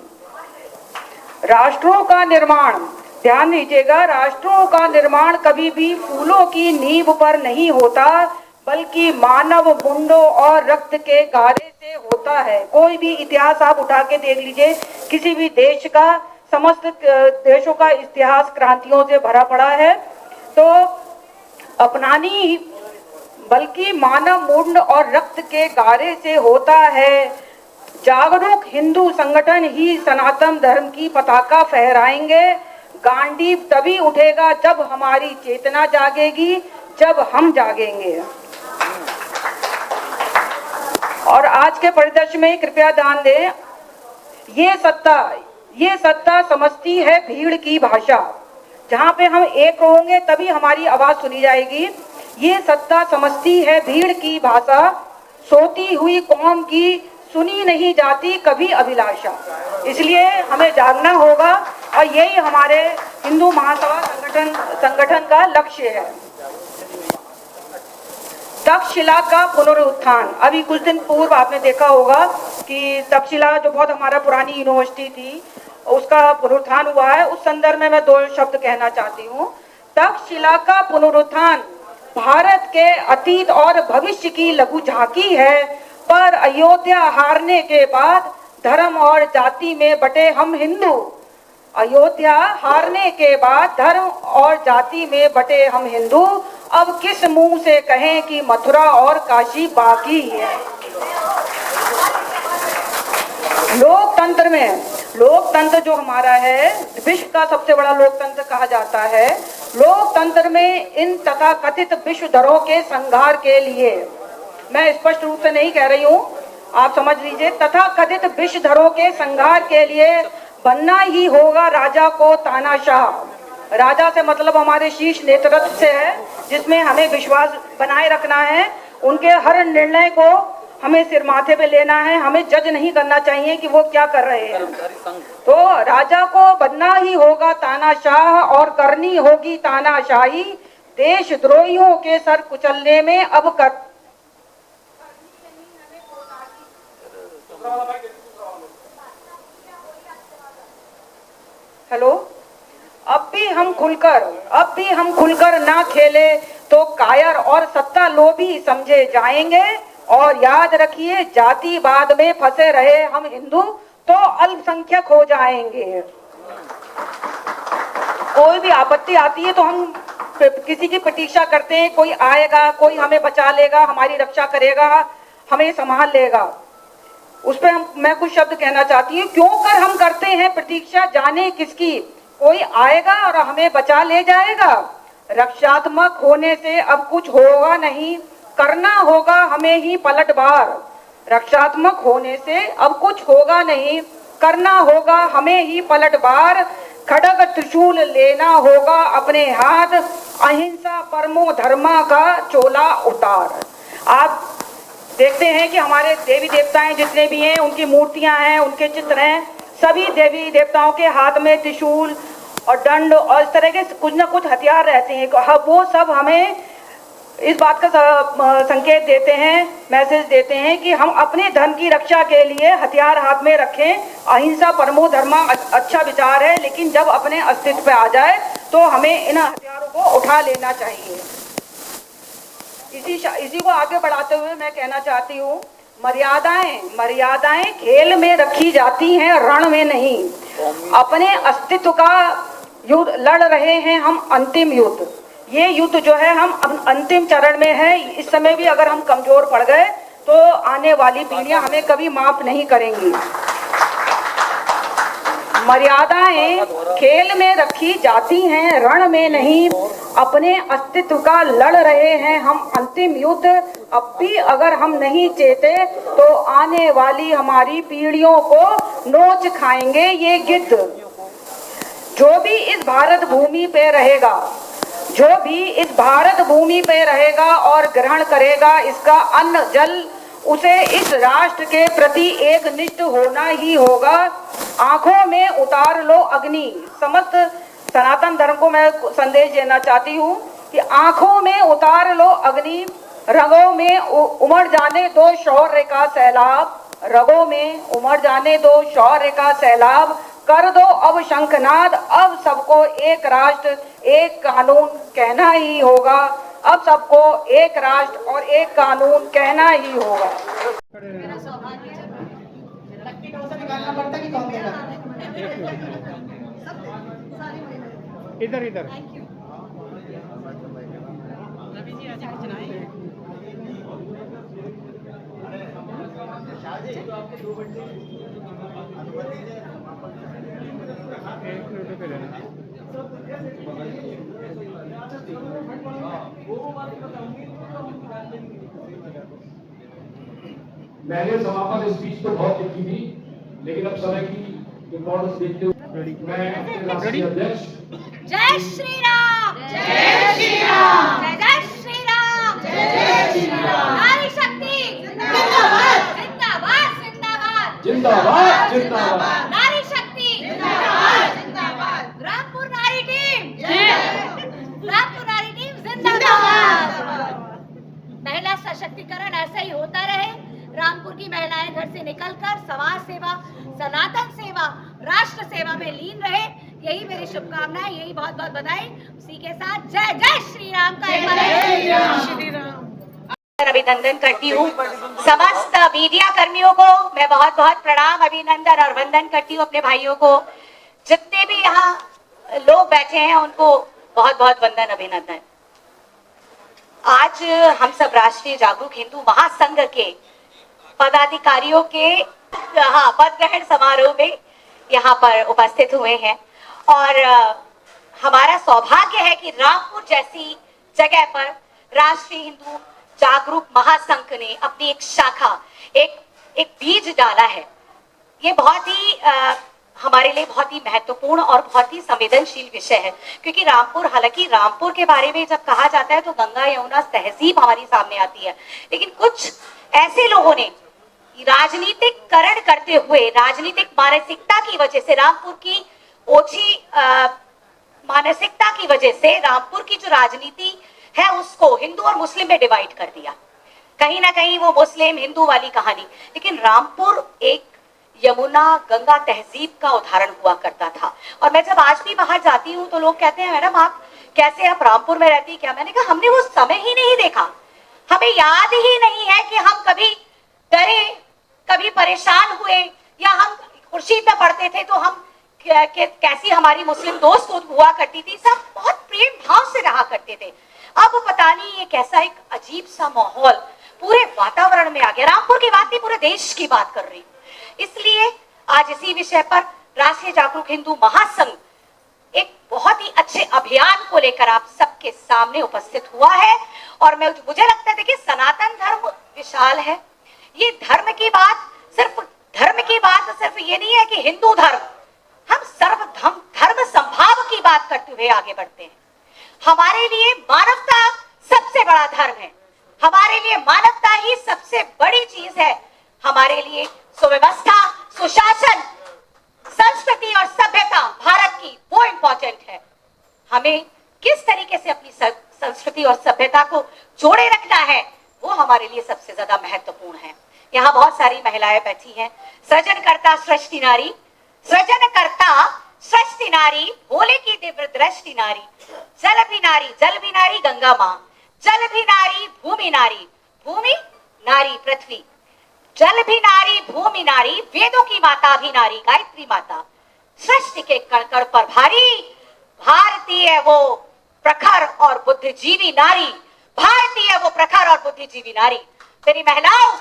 राष्ट्रों का निर्माण, ध्यान दीजिएगा, राष्ट्रों का निर्माण कभी भी फूलों की नींव पर नहीं होता, बल्कि मानव मुंडों और रक्त के गारे से होता है। कोई भी इतिहास आप उठा के देख लीजिए, किसी भी देश का, समस्त देशों का इतिहास क्रांतियों से भरा पड़ा है। तो अपनानी बल्कि मानव मुंड और रक्त के गारे से होता है। जागरूक हिंदू संगठन ही सनातन धर्म की पताका फहराएंगे। गांधी तभी उठेगा जब हमारी चेतना जागेगी, जब हम जागेंगे। और आज के परिदृश्य में कृपया ध्यान दें, ये सत्ता समझती है भीड़ की भाषा। जहाँ पे हम एक होंगे तभी हमारी आवाज सुनी जाएगी। ये सत्ता समझती है भीड़ की भाषा, सोती हुई कौम की सुनी नहीं जाती कभी अभिलाषा। इसलिए हमें जागना होगा और यही हमारे हिंदू महासभा संगठन का लक्ष्य है। तक्षशिला का पुनरुत्थान, अभी कुछ दिन पूर्व आपने देखा होगा कि तक्षशिला जो बहुत हमारा पुरानी यूनिवर्सिटी थी, उसका पुनरुत्थान हुआ है। उस संदर्भ में मैं दो शब्द कहना चाहती हूँ। तक्षशिला का पुनरुत्थान भारत के अतीत और भविष्य की लघु झांकी है, पर अयोध्या हारने के बाद धर्म और जाति में बटे हम हिंदू। अयोध्या हारने के बाद धर्म और जाति में बटे हम हिंदू। अब किस मुंह से कहें कि मथुरा और काशी बाकी है। लोकतंत्र जो हमारा है, विश्व का सबसे बड़ा लोकतंत्र कहा जाता है, लोकतंत्र में इन तथाकथित विश्वधरों के संहार के लिए, मैं स्पष्ट रूप से नहीं कह रही हूँ, आप समझ लीजिए, तथाकथित विश्वधरों के संहार के लिए बनना ही होगा राजा को तानाशाह। राजा से मतलब हमारे शीर्ष नेतृत्व से है, जिसमें हमें विश्वास बनाए रखना है। उनके हर निर्णय को हमें सिर माथे पे लेना है, हमें जज नहीं करना चाहिए कि वो क्या कर रहे हैं। तो राजा को बनना ही होगा तानाशाह और करनी होगी तानाशाही। देशद्रोहियों के सर कुचलने में अब कर हेलो, अब भी हम खुलकर ना खेले तो कायर और सत्ता लोभी समझे जाएंगे। और याद रखिए, जातिवाद में फंसे रहे हम हिंदू तो अल्पसंख्यक हो जाएंगे। कोई भी आपत्ति आती है तो हम किसी की प्रतीक्षा करते हैं, कोई आएगा, कोई हमें बचा लेगा, हमारी रक्षा करेगा, हमें संभाल लेगा। उस पर मैं कुछ शब्द कहना चाहती हूँ। क्यों कर हम करते हैं प्रतीक्षा, जाने किसकी? कोई आएगा और हमें बचा ले जाएगा। रक्षात्मक होने से अब कुछ होगा नहीं, करना होगा हमें ही पलटवार। रक्षात्मक होने से अब कुछ होगा नहीं, करना होगा हमें ही पलटवार। खड्ग त्रिशूल लेना होगा अपने हाथ, अहिंसा परमो धर्मा का चोला उतार। आप देखते हैं कि हमारे देवी देवताएं जितने भी हैं, उनकी मूर्तियां हैं, उनके चित्र हैं, सभी देवी देवताओं के हाथ में त्रिशूल और दंड और इस तरह के कुछ ना कुछ हथियार रहते हैं। वो सब हमें इस बात का संकेत देते हैं, मैसेज देते हैं कि हम अपने धर्म की रक्षा के लिए हथियार हाथ में रखें। अहिंसा परमो धर्मा अच्छा विचार है, लेकिन जब अपने अस्तित्व पे आ जाए तो हमें इन हथियारों को उठा लेना चाहिए। इसी को आगे बढ़ाते हुए मैं कहना चाहती हूँ, मर्यादाएं खेल में रखी जाती हैं, रण में नहीं। अपने अस्तित्व का युद्ध लड़ रहे हैं हम, अंतिम युद्ध। ये युद्ध जो है हम अंतिम चरण में है। इस समय भी अगर हम कमजोर पड़ गए तो आने वाली पीढ़ियां हमें कभी माफ नहीं करेंगी। मर्यादाएं खेल में रखी जाती हैं, रण में नहीं। अपने अस्तित्व का लड़ रहे हैं हम, अंतिम युद्ध। अब भी अगर हम नहीं चेते तो आने वाली हमारी पीढ़ियों को नोच खाएंगे ये गिद्ध। जो भी इस भारत भूमि पे रहेगा और ग्रहण करेगा इसका अन्न जल, उसे इस राष्ट्र के प्रति एक निष्ठ होना ही होगा। आंखों में उतार लो अग्नि। समस्त सनातन धर्म को मैं संदेश देना चाहती हूँ कि आंखों में उतार लो अग्नि, रगों में उमड़ जाने दो शौर्य का सैलाब। रगों में उमड़ जाने दो शौर्य का सैलाब। कर दो अब शंखनाद, अब सबको एक राष्ट्र एक कानून कहना ही होगा। अब सबको एक राष्ट्र और एक कानून कहना ही होगा। इधर इधर मैंने समापन स्पीच तो बहुत लिखी थी, लेकिन अब समय की इम्पोर्टेंस देखते हुए मैं अपने राष्ट्रीय अध्यक्ष जय श्री राम, जय श्री राम, जय जय श्री राम, जय श्री राम। नारी शक्ति जिंदाबाद, जिंदाबाद, जिंदाबाद, जिंदाबाद, जिंदाबाद। नारी शक्ति जिंदाबाद, जिंदाबाद। रामपुर नारी टीम जय, रामपुर नारी टीम जिंदाबाद। महिला सशक्तिकरण ऐसा ही होता रहे। रामपुर की महिलाएं घर से निकलकर समाज सेवा, सनातन सेवा, राष्ट्र सेवा में लीन रहे, यही मेरी शुभकामनाएं, यही बहुत बहुत बधाई। उसी के साथ जय जय श्री राम का एक बार श्री राम अभिनंदन करती हूँ। समस्त मीडिया कर्मियों को मैं बहुत बहुत प्रणाम, अभिनंदन और वंदन करती हूँ। अपने भाइयों को, जितने भी यहाँ लोग बैठे हैं उनको बहुत बहुत वंदन, अभिनंदन। आज हम सब राष्ट्रीय जागरूक हिंदू महासंघ के पदाधिकारियों के पद ग्रहण समारोह में यहाँ पर उपस्थित हुए हैं और हमारा सौभाग्य है कि रामपुर जैसी जगह पर राष्ट्रीय हिंदू जागरूक महासंघ ने अपनी एक शाखा, एक बीज डाला है। ये बहुत ही हमारे लिए बहुत ही महत्वपूर्ण और बहुत ही संवेदनशील विषय है, क्योंकि रामपुर, हालांकि रामपुर के बारे में जब कहा जाता है तो गंगा यमुना तहजीब हमारी सामने आती है, लेकिन कुछ ऐसे लोगों ने राजनीतिकरण करते हुए, राजनीतिक मानसिकता की वजह से, रामपुर की ओछी मानसिकता की वजह से रामपुर की जो राजनीति है उसको हिंदू और मुस्लिम में डिवाइड कर दिया। कहीं ना कहीं वो मुस्लिम हिंदू वाली कहानी, लेकिन रामपुर एक यमुना गंगा तहजीब का उदाहरण हुआ करता था। और मैं जब आज भी बाहर जाती हूँ तो लोग कहते हैं मैडम आप कैसे, आप रामपुर में रहती क्या? मैंने कहा हमने वो समय ही नहीं देखा, हमें याद ही नहीं है कि हम कभी डरे, कभी परेशान हुए, या हम खुर्शीद में पढ़ते थे तो हम कैसी हमारी मुस्लिम दोस्त हुआ करती थी, सब बहुत प्रेम भाव से रहा करते थे। अब पता नहीं ये कैसा एक अजीब सा माहौल पूरे वातावरण में आ गया। रामपुर की बात नहीं, पूरे देश की बात कर रही हूँ। इसलिए आज इसी विषय पर राष्ट्रीय जागरूक हिंदू महासंघ एक बहुत ही अच्छे अभियान को लेकर आप सबके सामने उपस्थित हुआ है। और मुझे लगता है देखिए, सनातन धर्म विशाल है। ये धर्म की बात सिर्फ ये नहीं है कि हिंदू धर्म, हम सर्व धर्म संभाव की बात करते हुए आगे बढ़ते हैं। हमारे लिए मानवता सबसे बड़ा धर्म है, हमारे लिए मानवता ही सबसे बड़ी चीज है। हमारे लिए सुव्यवस्था, सुशासन, संस्कृति और सभ्यता भारत की वो इंपॉर्टेंट है। हमें किस तरीके से अपनी संस्कृति और सभ्यता को जोड़े रखना है वो हमारे लिए सबसे ज्यादा महत्वपूर्ण है। यहाँ बहुत सारी महिलाएं बैठी हैं। सृजनकर्ता सृष्टि नारी, सृजनकर्ता सृष्टि नारी, भोले की दिव्य दृष्टि नारी, जल भी नारी गंगा माँ, जल भी नारी भूमि नारी पृथ्वी, जल भी नारी भूमि नारी, वेदों की माता भी नारी गायत्री माता, सृष्टि के कण कण पर भारी, भारतीय वो प्रखर और बुद्धिजीवी नारी, भारतीय वो प्रखर और बुद्धिजीवी नारी। मेरी महिलाओं,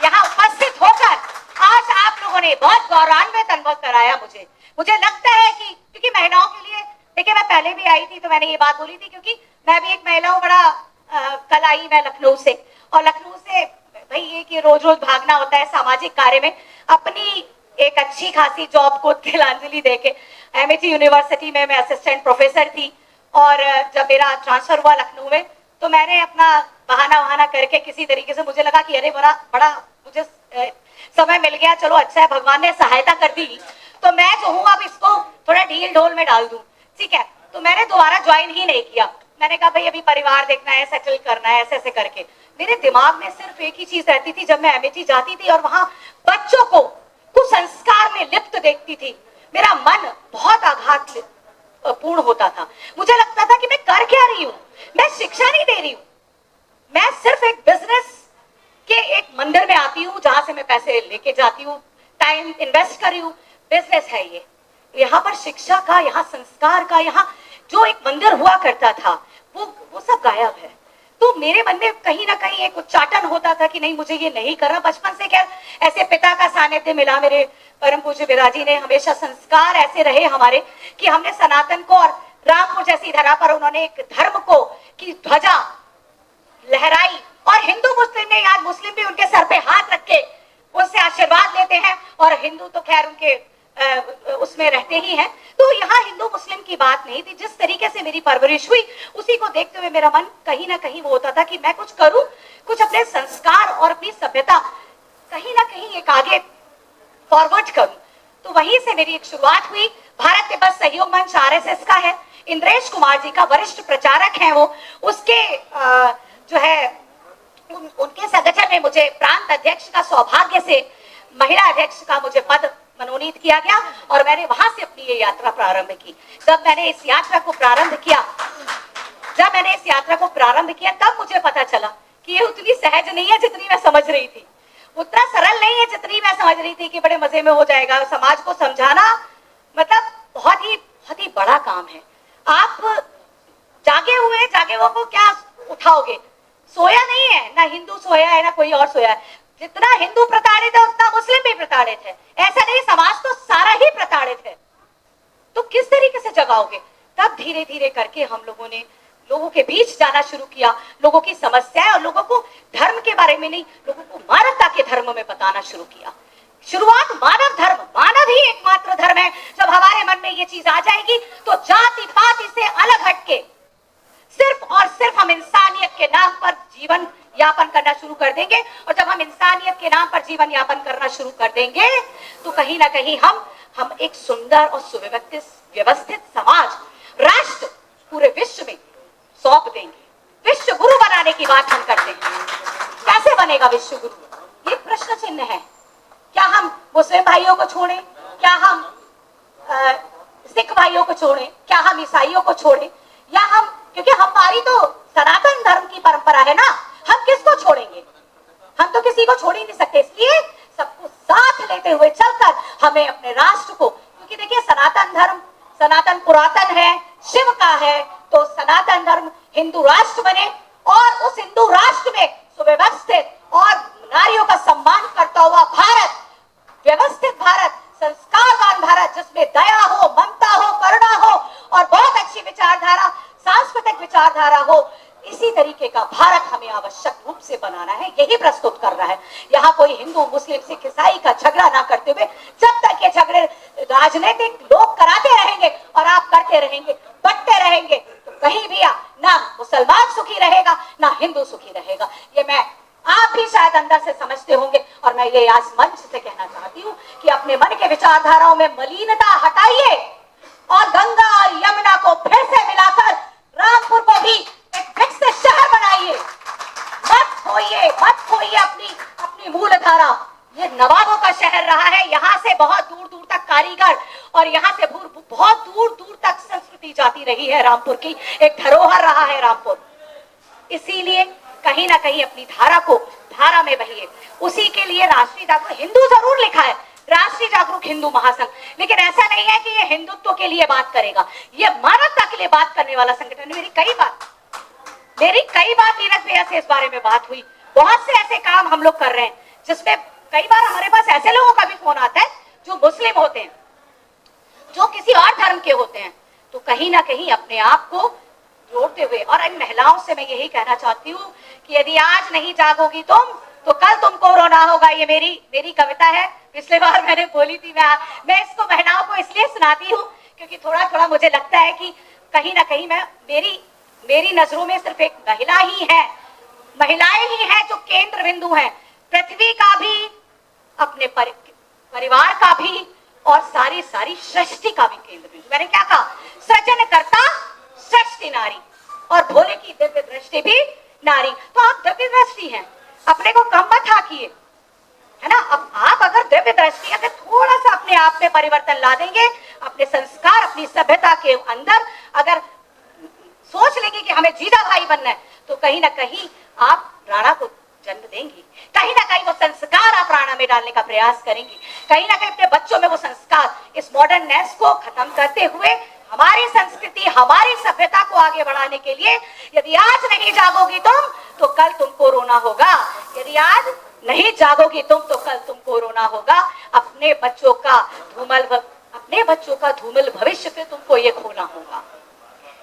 यहाँ उपस्थित होकर आज आप लोगों ने बहुत गौरवान्वित अनुभव कराया मुझे लगता है कि क्योंकि महिलाओं के लिए, देखिए मैं पहले भी आई थी तो मैंने ये बात बोली थी, क्योंकि मैं भी एक महिला हूँ। बड़ा कल आई मैं लखनऊ से, और लखनऊ से भाई ये कि रोज रोज भागना होता है सामाजिक कार्य में। अपनी एक अच्छी खासी जॉब को तिलांजलि देके MIT यूनिवर्सिटी में मैं असिस्टेंट प्रोफेसर थी, और जब मेरा ट्रांसफर हुआ लखनऊ में तो मैंने अपना बहाना करके किसी तरीके से, मुझे लगा कि अरे बड़ा मुझे समय मिल गया, चलो अच्छा है, भगवान ने सहायता कर दी, तो मैं जो हूँ अब इसको थोड़ा ढील ढोल में डाल दूं, ठीक है। तो मैंने दोबारा ज्वाइन ही नहीं किया। मैंने कहा भाई अभी परिवार देखना है, सेटल करना है, ऐसे करके मेरे दिमाग में सिर्फ एक ही चीज रहती थी। जब मैं MIT जाती थी और वहां बच्चों को कुसंस्कार में लिप्त देखती थी, मेरा मन बहुत आघात पूर्ण होता था। मुझे लगता था कि मैं कर क्या रही हूँ, मैं शिक्षा नहीं दे रही हूँ, मैं सिर्फ एक बिजनेस के एक मंदिर में आती हूँ जहां से मैं पैसे लेके जाती हूँ, टाइम इन्वेस्ट कर रही हूँ, बिजनेस है ये। यहाँ पर शिक्षा का, यहाँ संस्कार का, यहाँ जो एक मंदिर हुआ करता था वो सब गायब है। तो मेरे मन में कहीं ना कहीं एक उच्चाटन होता था कि नहीं, मुझे ये नहीं करना। बचपन से क्या ऐसे पिता का सानिध्य मिला, मेरे परम पूज्य बिराजी ने हमेशा संस्कार ऐसे रहे हमारे कि हमने सनातन को, और रामपुर जैसी धरा पर उन्होंने एक धर्म को की ध्वजा लहराई, और हिंदू मुस्लिम ने, आज मुस्लिम भी उनके सर पे हाथ रख के उनसे आशीर्वाद लेते हैं, और हिंदू तो खैर उनके उसमें रहते ही हैं। तो यहाँ हिंदू मुस्लिम की बात नहीं थी। जिस तरीके से मेरी परवरिश हुई उसी को देखते हुए मेरा मन कहीं ना कहीं वो होता था कि मैं कुछ करूं, कुछ अपने संस्कार और अपनी सभ्यता कहीं ना कहीं एक आगे फॉरवर्ड करूं। तो वहीं से मेरी एक शुरुआत हुई। भारत तिब्बत सहयोग मंच RSS का है, इंद्रेश कुमार जी का वरिष्ठ प्रचारक हैं वो, उसके जो है उनके संगठन में मुझे प्रांत अध्यक्ष का सौभाग्य से महिला अध्यक्ष का मुझे पद मनोनीत किया गया, और मैंने वहां से अपनी ये यात्रा प्रारंभ की। जब मैंने इस यात्रा को प्रारंभ किया तब मुझे पता चला कि ये उतनी सहज नहीं है जितनी मैं समझ रही थी, उतना सरल नहीं है जितनी मैं समझ रही थी कि बड़े मजे में हो जाएगा। समाज को समझाना मतलब बहुत ही बड़ा काम है। आप जागे हुए को क्या उठाओगे? सोया नहीं है, ना हिंदू सोया है ना कोई और सोया है। जितना हिंदू प्रताड़ित है उतना मुस्लिम भी प्रताड़ित है। ऐसा नहीं, समाज तो सारा ही प्रताड़ित है। तो किस तरीके से जगाओगे? तब धीरे धीरे करके हम लोगों ने लोगों के बीच जाना शुरू किया, लोगों की समस्याएं और लोगों को धर्म के बारे में नहीं, लोगों को मानवता के धर्म में बताना शुरू किया। शुरुआत मानव धर्म, मानव ही एकमात्र धर्म है। जब हमारे मन में ये चीज आ जाएगी तो जाति पाति से अलग हटके सिर्फ और सिर्फ हम इंसानियत के नाम पर जीवन यापन करना शुरू कर देंगे। और जब हम इंसानियत के नाम पर जीवन यापन करना शुरू कर देंगे तो कहीं ना कहीं हम एक सुंदर और सुव्यवस्थित समाज, राष्ट्र पूरे विश्व में सौंप देंगे। विश्व गुरु बनाने की बात हम करते हैं। कैसे बनेगा विश्व गुरु, ये प्रश्न चिन्ह है। क्या हम मुस्लिम भाइयों को छोड़ें, क्या हम सिख भाइयों को छोड़ें, क्या हम ईसाइयों को छोड़ें, या हम, क्योंकि हमारी तो सनातन धर्म की परंपरा है ना, हम किसको छोड़ेंगे? हम तो किसी को छोड़ ही नहीं सकते। इसलिए सबको साथ लेते हुए चलकर हमें अपने राष्ट्र को, क्योंकि देखिए सनातन धर्म, सनातन पुरातन है, शिव का है, तो सनातन धर्म हिंदू राष्ट्र बने और उस हिंदू राष्ट्र में सुव्यवस्थित और नारियों का सम्मान करता हुआ भारत, व्यवस्थित भारत, संस्कारवान भारत, जिसमें दया हो, ममता हो, करुणा हो और बहुत अच्छी विचारधारा, सांस्कृतिक विचारधारा हो, इसी तरीके का भारत हमें आवश्यक रूप से बनाना है। यही प्रस्तुत कर रहा है। यहाँ कोई हिंदू, मुस्लिम, सिख, ईसाई का झगड़ा ना करते हुए, जब तक ये झगड़े राजनीतिक लोग कराते रहेंगे और आप करते रहेंगे, बंटते रहेंगे, तो कहीं भी ना मुसलमान सुखी रहेगा ना हिंदू सुखी रहेगा। ये मैं, आप भी शायद अंदर से समझते होंगे और मैं ये आज मंच से कहना चाहती हूँ कि अपने मन के विचारधाराओं में मलिनता हटाइए और गंगा और यमुना को फिर से मिलाकर रामपुर को भी एक विकसित शहर बनाइए। मत खोइए अपनी मूल धारा। ये नवाबों का शहर रहा है, यहाँ से बहुत दूर दूर तक कारीगर और यहाँ से बहुत दूर दूर तक संस्कृति जाती रही है। रामपुर की एक धरोहर रहा है रामपुर। इसीलिए कहीं ना कहीं अपनी धारा में बहिए। उसी के लिए राष्ट्रीय जागरूक हिंदू जरूर लिखा है, राष्ट्रीय जागरूक हिंदू महासंघ, लेकिन ऐसा नहीं है कि ये हिंदुत्व के लिए बात करेगा, ये मानवता के लिए बात करने वाला संगठन है। मेरी कई बार नीरज भैया से इस बारे में बात हुई। बहुत से ऐसे काम हम लोग कर रहे हैं जिसमें कई बार हमारे पास ऐसे लोगों का भी फोन आता है जो मुस्लिम होते हैं, जो किसी और धर्म के होते हैं। तो कहीं ना कहीं अपने आप को जोड़ते हुए, और इन महिलाओं से मैं यही कहना चाहती हूँ कि यदि आज नहीं जागोगी तुम तो कल तुमको रोना होगा। ये मेरी कविता है, पिछले बार मैंने बोली थी। मैं इसको महिलाओं को इसलिए सुनाती हूँ क्योंकि थोड़ा थोड़ा मुझे लगता है कि कहीं ना कहीं मेरी नजरों में सिर्फ एक महिला ही है, महिलाएं ही हैं जो केंद्र बिंदु है, पृथ्वी का भी, अपने परिवार का भी और सारी सृष्टि का भी केंद्र बिंदु। मैंने क्या कहा? सृजनकर्ता सृष्टि नारी और भोले की दिव्य दृष्टि भी नारी। तो आप दिव्य दृष्टि हैं, अपने को कम मत हाकिए, है ना। अब आप अगर दिव्य दृष्टि, अगर थोड़ा सा अपने आप में परिवर्तन ला देंगे, अपने संस्कार, अपनी सभ्यता के अंदर अगर सोच लेंगे कि हमें जीजा भाई बनना है, तो कहीं ना कहीं आप राणा को जन्म देंगी, कहीं ना कहीं वो संस्कार आप राणा में डालने का प्रयास करेंगी, कहीं ना कहीं अपने बच्चों में वो संस्कार, इस मॉडर्ननेस को खत्म करते हुए हमारी संस्कृति, हमारी सभ्यता को आगे बढ़ाने के लिए यदि आज नहीं जागोगी तुम तो कल तुमको रोना होगा। यदि आज नहीं जागोगी तुम तो कल तुमको रोना होगा। अपने बच्चों का धूमिल भविष्य पे तुमको ये खोना होगा।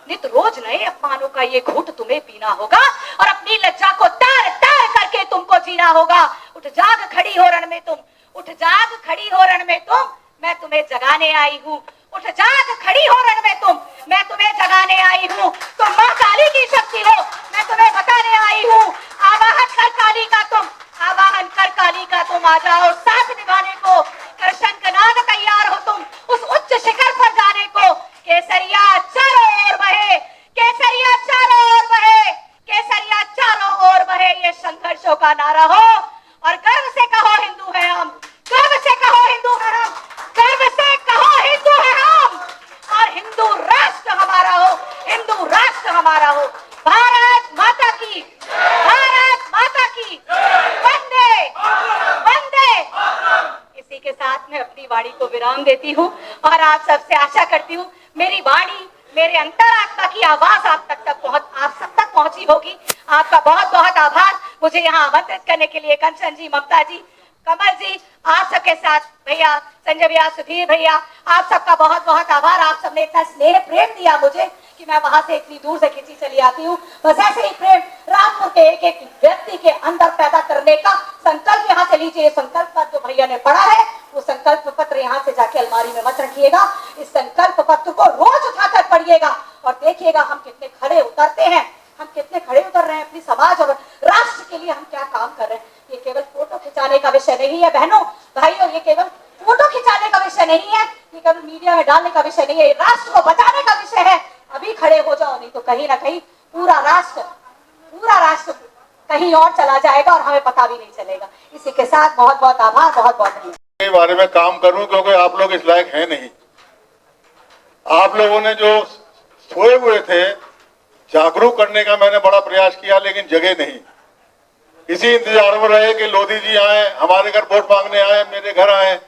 नित रोज नए अपमानों का ये घूंट तुम्हें पीना होगा और अपनी लज्जा को तार तार करके तुमको जीना होगा। उठ जाग खड़ी हो रण में तुम, उठ जाग खड़ी हो रण में तुम, मैं तुम्हें जगाने आई हूँ। उठ जाग खड़ी हो रण में तुम, मैं तुम्हें जगाने आई हूँ। तुम माँ काली की शक्ति हो, मैं तुम्हें बताने आई हूँ। आवाहन कर काली का तुम, आवाहन कर काली का तुम, आ जाओ साथ निभाने को, कर शंखनाद तैयार हो तुम उस उच्च शिखर पर जाने को। केसरिया चारों ओर बहे, केसरिया चारों ओर बहे, केसरिया चारों ओर बहे, ये संघर्षों का नारा हो और गर्व से कहो हिंदू है हम, गर्व से कहो हिंदू है हम, गर्व से कहो हिंदू है हम, और हिंदू राष्ट्र हमारा हो, हिंदू राष्ट्र हमारा हो। भारत माता की, भारत माता की, वंदे वंदे। इसी के साथ मैं अपनी वाणी को विराम देती हूँ और आप सबसे आशा करती हूँ मेरी वाणी, मेरे अंतरात्मा की आवाज आप सब तक पहुंची होगी। आपका बहुत बहुत आभार मुझे यहाँ आमंत्रित करने के लिए। कंचन जी, ममता जी, कमल जी, आप सबके साथ भैया संजय भैया, सुधीर भैया, आप सबका बहुत बहुत आभार। आप सबने इतना स्नेह प्रेम दिया मुझे कि मैं वहां से इतनी दूर से खिंची चली आती हूँ। बस ऐसे ही प्रेम रामपुर के एक एक व्यक्ति के अंदर पैदा करने का संकल्प यहाँ से लीजिए। संकल्प पत्र जो भैया ने पढ़ा है वो संकल्प पत्र यहाँ से जाके अलमारी में मत रखिएगा। इस संकल्प पत्र को रोज उठाकर पढ़िएगा और देखिएगा हम कितने खड़े उतरते हैं, हम कितने खड़े उतर रहे हैं अपनी समाज और राष्ट्र के लिए हम क्या काम कर रहे हैं। ये केवल फोटो खिंचाने का विषय नहीं है बहनों भाइयों, ये केवल फोटो खिंचाने का विषय नहीं है, ये केवल मीडिया में डालने का विषय नहीं है, राष्ट्र को बचाने का विषय है। अभी खड़े हो जाओ, नहीं तो कहीं ना कहीं पूरा राष्ट्र कहीं और चला जाएगा और हमें पता भी नहीं चलेगा। इसी के साथ बहुत बहुत आभार, बहुत बहुत धन्यवाद। के बारे में काम करूं क्योंकि आप लोग इस लायक हैं नहीं। आप लोगों ने जो सोए हुए थे जागरूक करने का मैंने बड़ा प्रयास किया लेकिन जगह नहीं। इसी इंतजार में रहे कि लोधी जी आए, हमारे घर वोट मांगने आए, मेरे घर आए,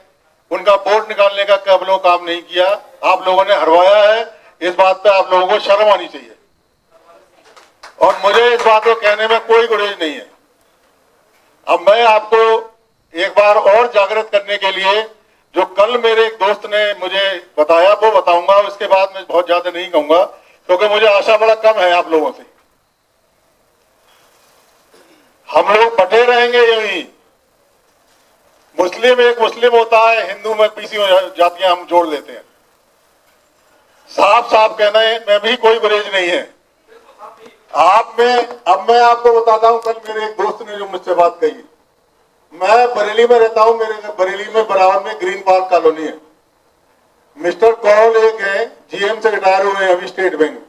उनका वोट निकालने का कब लोग काम नहीं किया। आप लोगों ने हरवाया है, इस बात पे आप लोगों को शर्म आनी चाहिए और मुझे इस बात को कहने में कोई गुरेज नहीं है। अब मैं आपको एक बार और जागृत करने के लिए जो कल मेरे एक दोस्त ने मुझे बताया वो बताऊंगा, उसके बाद मैं बहुत ज्यादा नहीं कहूंगा क्योंकि मुझे आशा बड़ा कम है आप लोगों से। हम लोग बटे रहेंगे यही, मुस्लिम एक मुस्लिम होता है, हिंदू में पीसी जातियां हम जोड़ लेते हैं। साफ साफ कहना है मैं भी कोई गुरेज नहीं है आप में। अब मैं आपको बताता हूं, कल मेरे एक दोस्त ने जो मुझसे बात कही, मैं बरेली में रहता हूं, मेरे बरेली में बराबर में ग्रीन पार्क कॉलोनी है। मिस्टर कौल एक है, जीएम से रिटायर हुए हैं अभी स्टेट बैंक।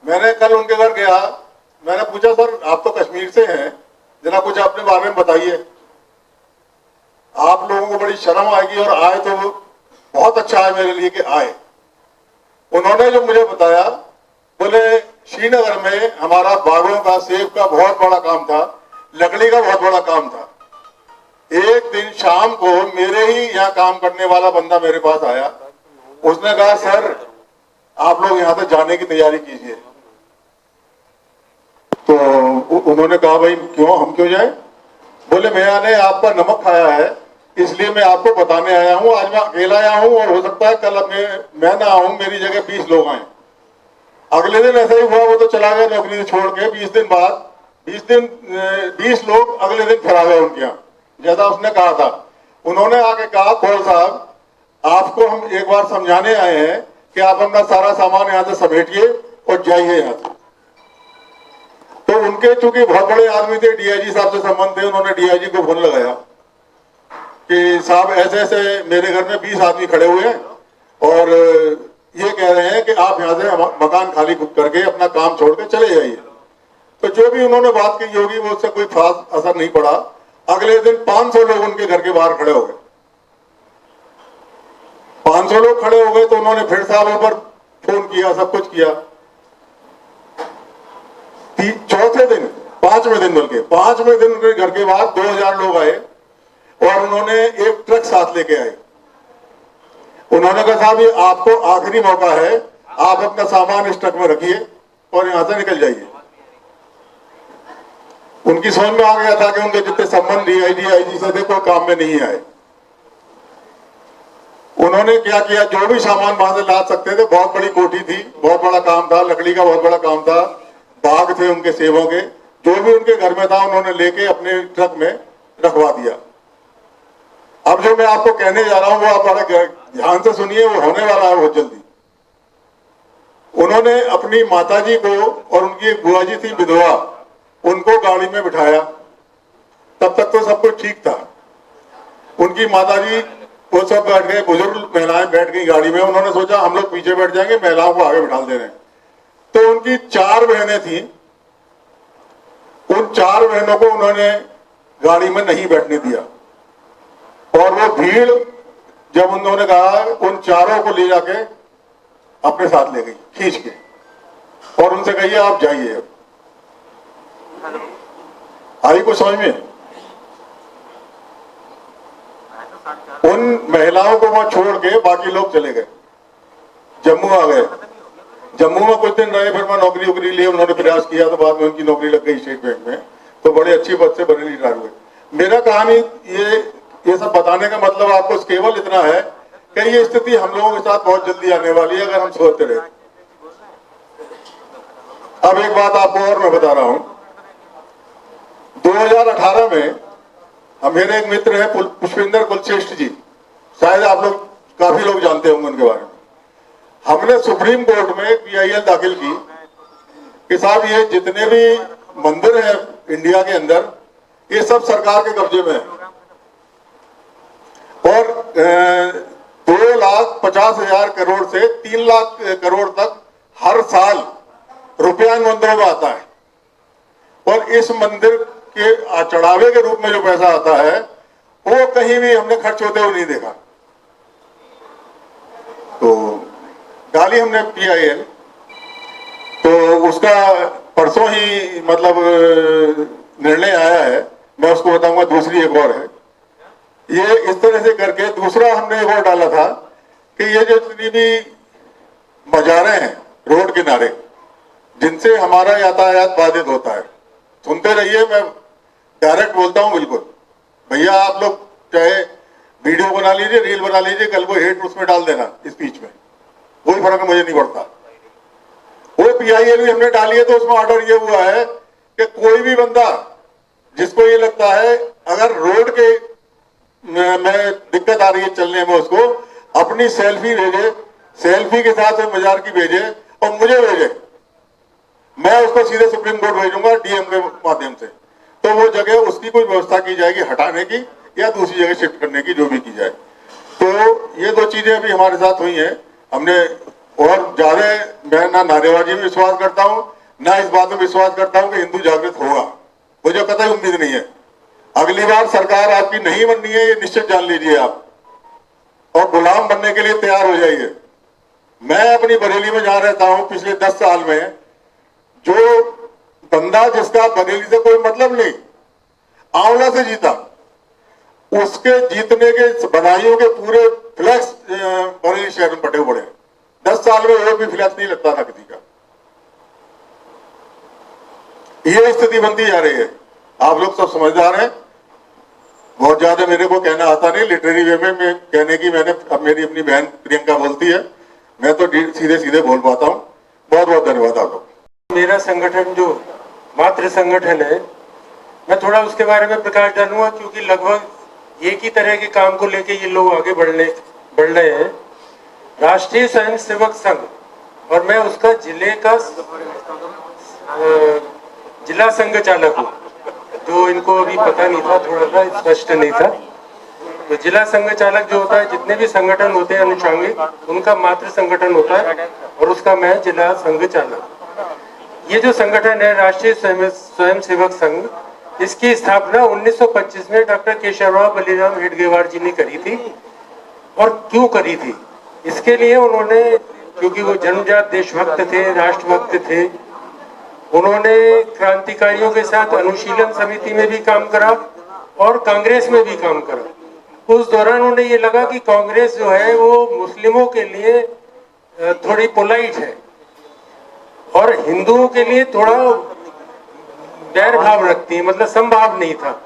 मैंने कल उनके घर गया, मैंने पूछा सर आप तो कश्मीर से हैं, जरा कुछ अपने बारे में बताइए, आप लोगों को बड़ी शर्म आएगी और आए तो बहुत अच्छा है मेरे लिए कि आए। उन्होंने जो मुझे बताया, बोले श्रीनगर में हमारा बागों का, सेब का बहुत बड़ा काम था, लकड़ी का बहुत बड़ा काम था। एक दिन शाम को मेरे ही यहाँ काम करने वाला बंदा मेरे पास आया, उसने कहा सर आप लोग यहाँ से जाने की तैयारी कीजिए। तो उन्होंने कहा भाई क्यों, हम क्यों जाएं? बोले मैंने आपका नमक खाया है इसलिए मैं आपको बताने आया हूं। आज मैं अकेला आया हूं और हो सकता है कल मैं ना आऊं, मेरी जगह 20 लोग आए। अगले दिन ऐसा ही हुआ, वो तो चला गया नौकरी छोड़ के। 20 दिन बाद 20 लोग अगले दिन फिर आ गए उनके यहाँ, जैसा उसने कहा था। उन्होंने आके कहा कौल साहब आपको हम एक बार समझाने आए हैं कि आप अपना सारा सामान यहाँ से समेटिए और जाइए यहाँ से। तो उनके चूंकि बहुत बड़े आदमी थे, डीआईजी साहब से संबंध थे, उन्होंने डीआईजी को फोन लगाया कि साहब ऐसे ऐसे मेरे घर में 20 आदमी खड़े हुए हैं और ये कह रहे हैं कि आप यहाँ से मकान खाली करके अपना काम छोड़ के चले जाइए। तो जो भी उन्होंने बात की होगी वो उससे कोई खास असर नहीं पड़ा। अगले दिन 500 लोग उनके घर के बाहर खड़े हो गए। 500 लोग खड़े हो गए तो उन्होंने फिर साहब पर फोन किया, सब कुछ किया। चौथे दिन, 5वें दिन बल्कि 5वें दिन उनके घर के बाहर 2000 लोग आए और उन्होंने एक ट्रक साथ लेके आए। उन्होंने कहा साहब ये आपको आखिरी मौका है, आप अपना सामान इस ट्रक में रखिए और यहां से निकल जाइए। उनकी समझ में आ गया था कि उनके जितने संबंध डीआईजी आईजी से थे कोई काम में नहीं आए। उन्होंने क्या किया, जो भी सामान वहां से ला सकते थे, बहुत बड़ी कोठी थी, बहुत बड़ा काम था, लकड़ी का बहुत बड़ा काम था, बाग थे उनके सेबों के, जो भी उनके घर में था उन्होंने लेके अपने ट्रक में रखवा दिया। अब जो मैं आपको कहने जा रहा हूं वो आप बड़ा ध्यान से सुनिए, वो होने वाला है बहुत जल्दी। उन्होंने अपनी माताजी को और उनकी एक बुआ जी थी विधवा, उनको गाड़ी में बिठाया। तब तक तो सब कुछ ठीक था। उनकी माताजी वो सब बैठ गए, बुजुर्ग महिलाएं बैठ गई गाड़ी में। उन्होंने सोचा हम लोग पीछे बैठ जाएंगे, महिलाओं को आगे बिठा दे रहे हैं। तो उनकी 4 बहनें थी, उन 4 बहनों को उन्होंने गाड़ी में नहीं बैठने दिया और वो भीड़ जब उन्होंने कहा उन चारों को ले जाके अपने साथ ले गई खींच के और उनसे कहिए आप जाइए। अब आई को समझ में? उन महिलाओं को वहां छोड़ के बाकी लोग चले गए, जम्मू आ गए। जम्मू में कुछ दिन रहे, फिर मैं नौकरी वोकरी लिए, उन्होंने प्रयास किया तो बाद में उनकी नौकरी लग गई स्टेट बैंक में, तो बड़े अच्छी पद से बरेली रिटायर हुए। मेरा कहानी ये ये सब बताने का मतलब आपको केवल इतना है कि ये स्थिति हम लोगों के साथ बहुत जल्दी आने वाली है अगर हम सोचते रहे। अब एक बात आपको और मैं बता रहा हूं, 2018 में मेरे एक मित्र है पुष्पिंदर कुलश्रेष्ठ जी, शायद आप लोग काफी लोग जानते होंगे उनके बारे में। हमने सुप्रीम कोर्ट में PIL दाखिल की कि साहब ये जितने भी मंदिर हैं इंडिया के अंदर ये सब सरकार के कब्जे में है और 2,50,000 करोड़ से 3 लाख करोड़ तक हर साल रुपया इन मंदिरों में आता है और इस मंदिर के चढ़ावे के रूप में जो पैसा आता है वो कहीं भी हमने खर्च होते हुए नहीं देखा। तो डाली हमने PIL, तो उसका परसों ही मतलब निर्णय आया है, मैं उसको बताऊंगा। दूसरी एक और है, ये इस तरह से करके दूसरा हमने एक और डाला था कि ये जो जितनी भी बाजारें हैं रोड किनारे जिनसे हमारा यातायात बाधित होता है, सुनते रहिए, मैं डायरेक्ट बोलता हूं बिल्कुल, भैया आप लोग चाहे वीडियो बना लीजिए, रील बना लीजिए, कल को हेट उसमें डाल देना स्पीच में, कोई फर्क मुझे नहीं पड़ता। वो PIL भी हमने डाली है तो उसमें ऑर्डर ये हुआ है कि कोई भी बंदा जिसको ये लगता है अगर रोड के में दिक्कत आ रही है चलने में, उसको अपनी सेल्फी भेजे, सेल्फी के साथ वो बाजार की भेजे और मुझे भेजे, मैं उसको सीधे सुप्रीम कोर्ट भेजूंगा DM के माध्यम से, तो वो जगह उसकी कोई व्यवस्था की जाएगी हटाने की या दूसरी जगह शिफ्ट करने की, जो भी की जाए। तो ये 2 चीजें अभी हमारे साथ हुई हैं। हमने और ज्यादा, मैं ना नारेबाजी में विश्वास करता हूं ना इस बात में विश्वास करता हूं कि हिंदू जागृत होगा, मुझे कतई उम्मीद नहीं है। अगली बार सरकार आपकी नहीं बननी है, ये निश्चित जान लीजिए आप, और गुलाम बनने के लिए तैयार हो जाइए। मैं अपनी बरेली में जहां रहता हूं पिछले 10 साल में, जो बंदा जिसका बरेली से कोई मतलब नहीं, आंवला से जीता, उसके जीतने के बधाइयों के पूरे फ्लैक्स बरेली शहर में पटे पड़े। 10 साल में एक भी फ्लैक्स नहीं लगता था किसी का। ये स्थिति बनती जा रही है। आप लोग सब समझदार हैं, बहुत ज्यादा मेरे को कहना आता नहीं, लिटरेरी वे में मैं कहने की, मैंने अब मेरी अपनी बहन प्रियंका बोलती है, मैं तो सीधे सीधे बोल पाता हूँ। बहुत बहुत धन्यवाद आप लोग। मेरा संगठन जो मातृ संगठन है, मैं थोड़ा उसके बारे में प्रकाश डालूंगा, क्योंकि लगभग एक ही तरह के काम को लेके ये लोग आगे बढ़ रहे हैं। राष्ट्रीय स्वयं सेवक संघ, और मैं उसका जिला संघ चालक हूँ, जो इनको अभी पता नहीं था, थोड़ा सा स्पष्ट नहीं था। तो जिला संघ चालक जो होता है, जितने भी संगठन होते हैं अनुषंगिक, उनका मातृ संगठन होता है और उसका मैं जिला संघ चालक। ये जो संगठन है राष्ट्रीय स्वयं सेवक संघ, इसकी स्थापना 1925 में डॉक्टर केशवराव बलिराम हेडगेवार जी ने करी थी। और क्यों करी थी? इसके लिए उन्होंने, क्योंकि वो जन्मजात देशभक्त थे, राष्ट्रभक्त थे, उन्होंने क्रांतिकारियों के साथ अनुशीलन समिति में भी काम करा और कांग्रेस में भी काम करा। उस दौरान उन्हें ये लगा कि कांग्रेस जो है वो मुस्लिमों के लिए थोड़ी पोलाइट है और हिंदुओं के लिए थोड़ा बैर भाव रखती है, मतलब समभाव नहीं था।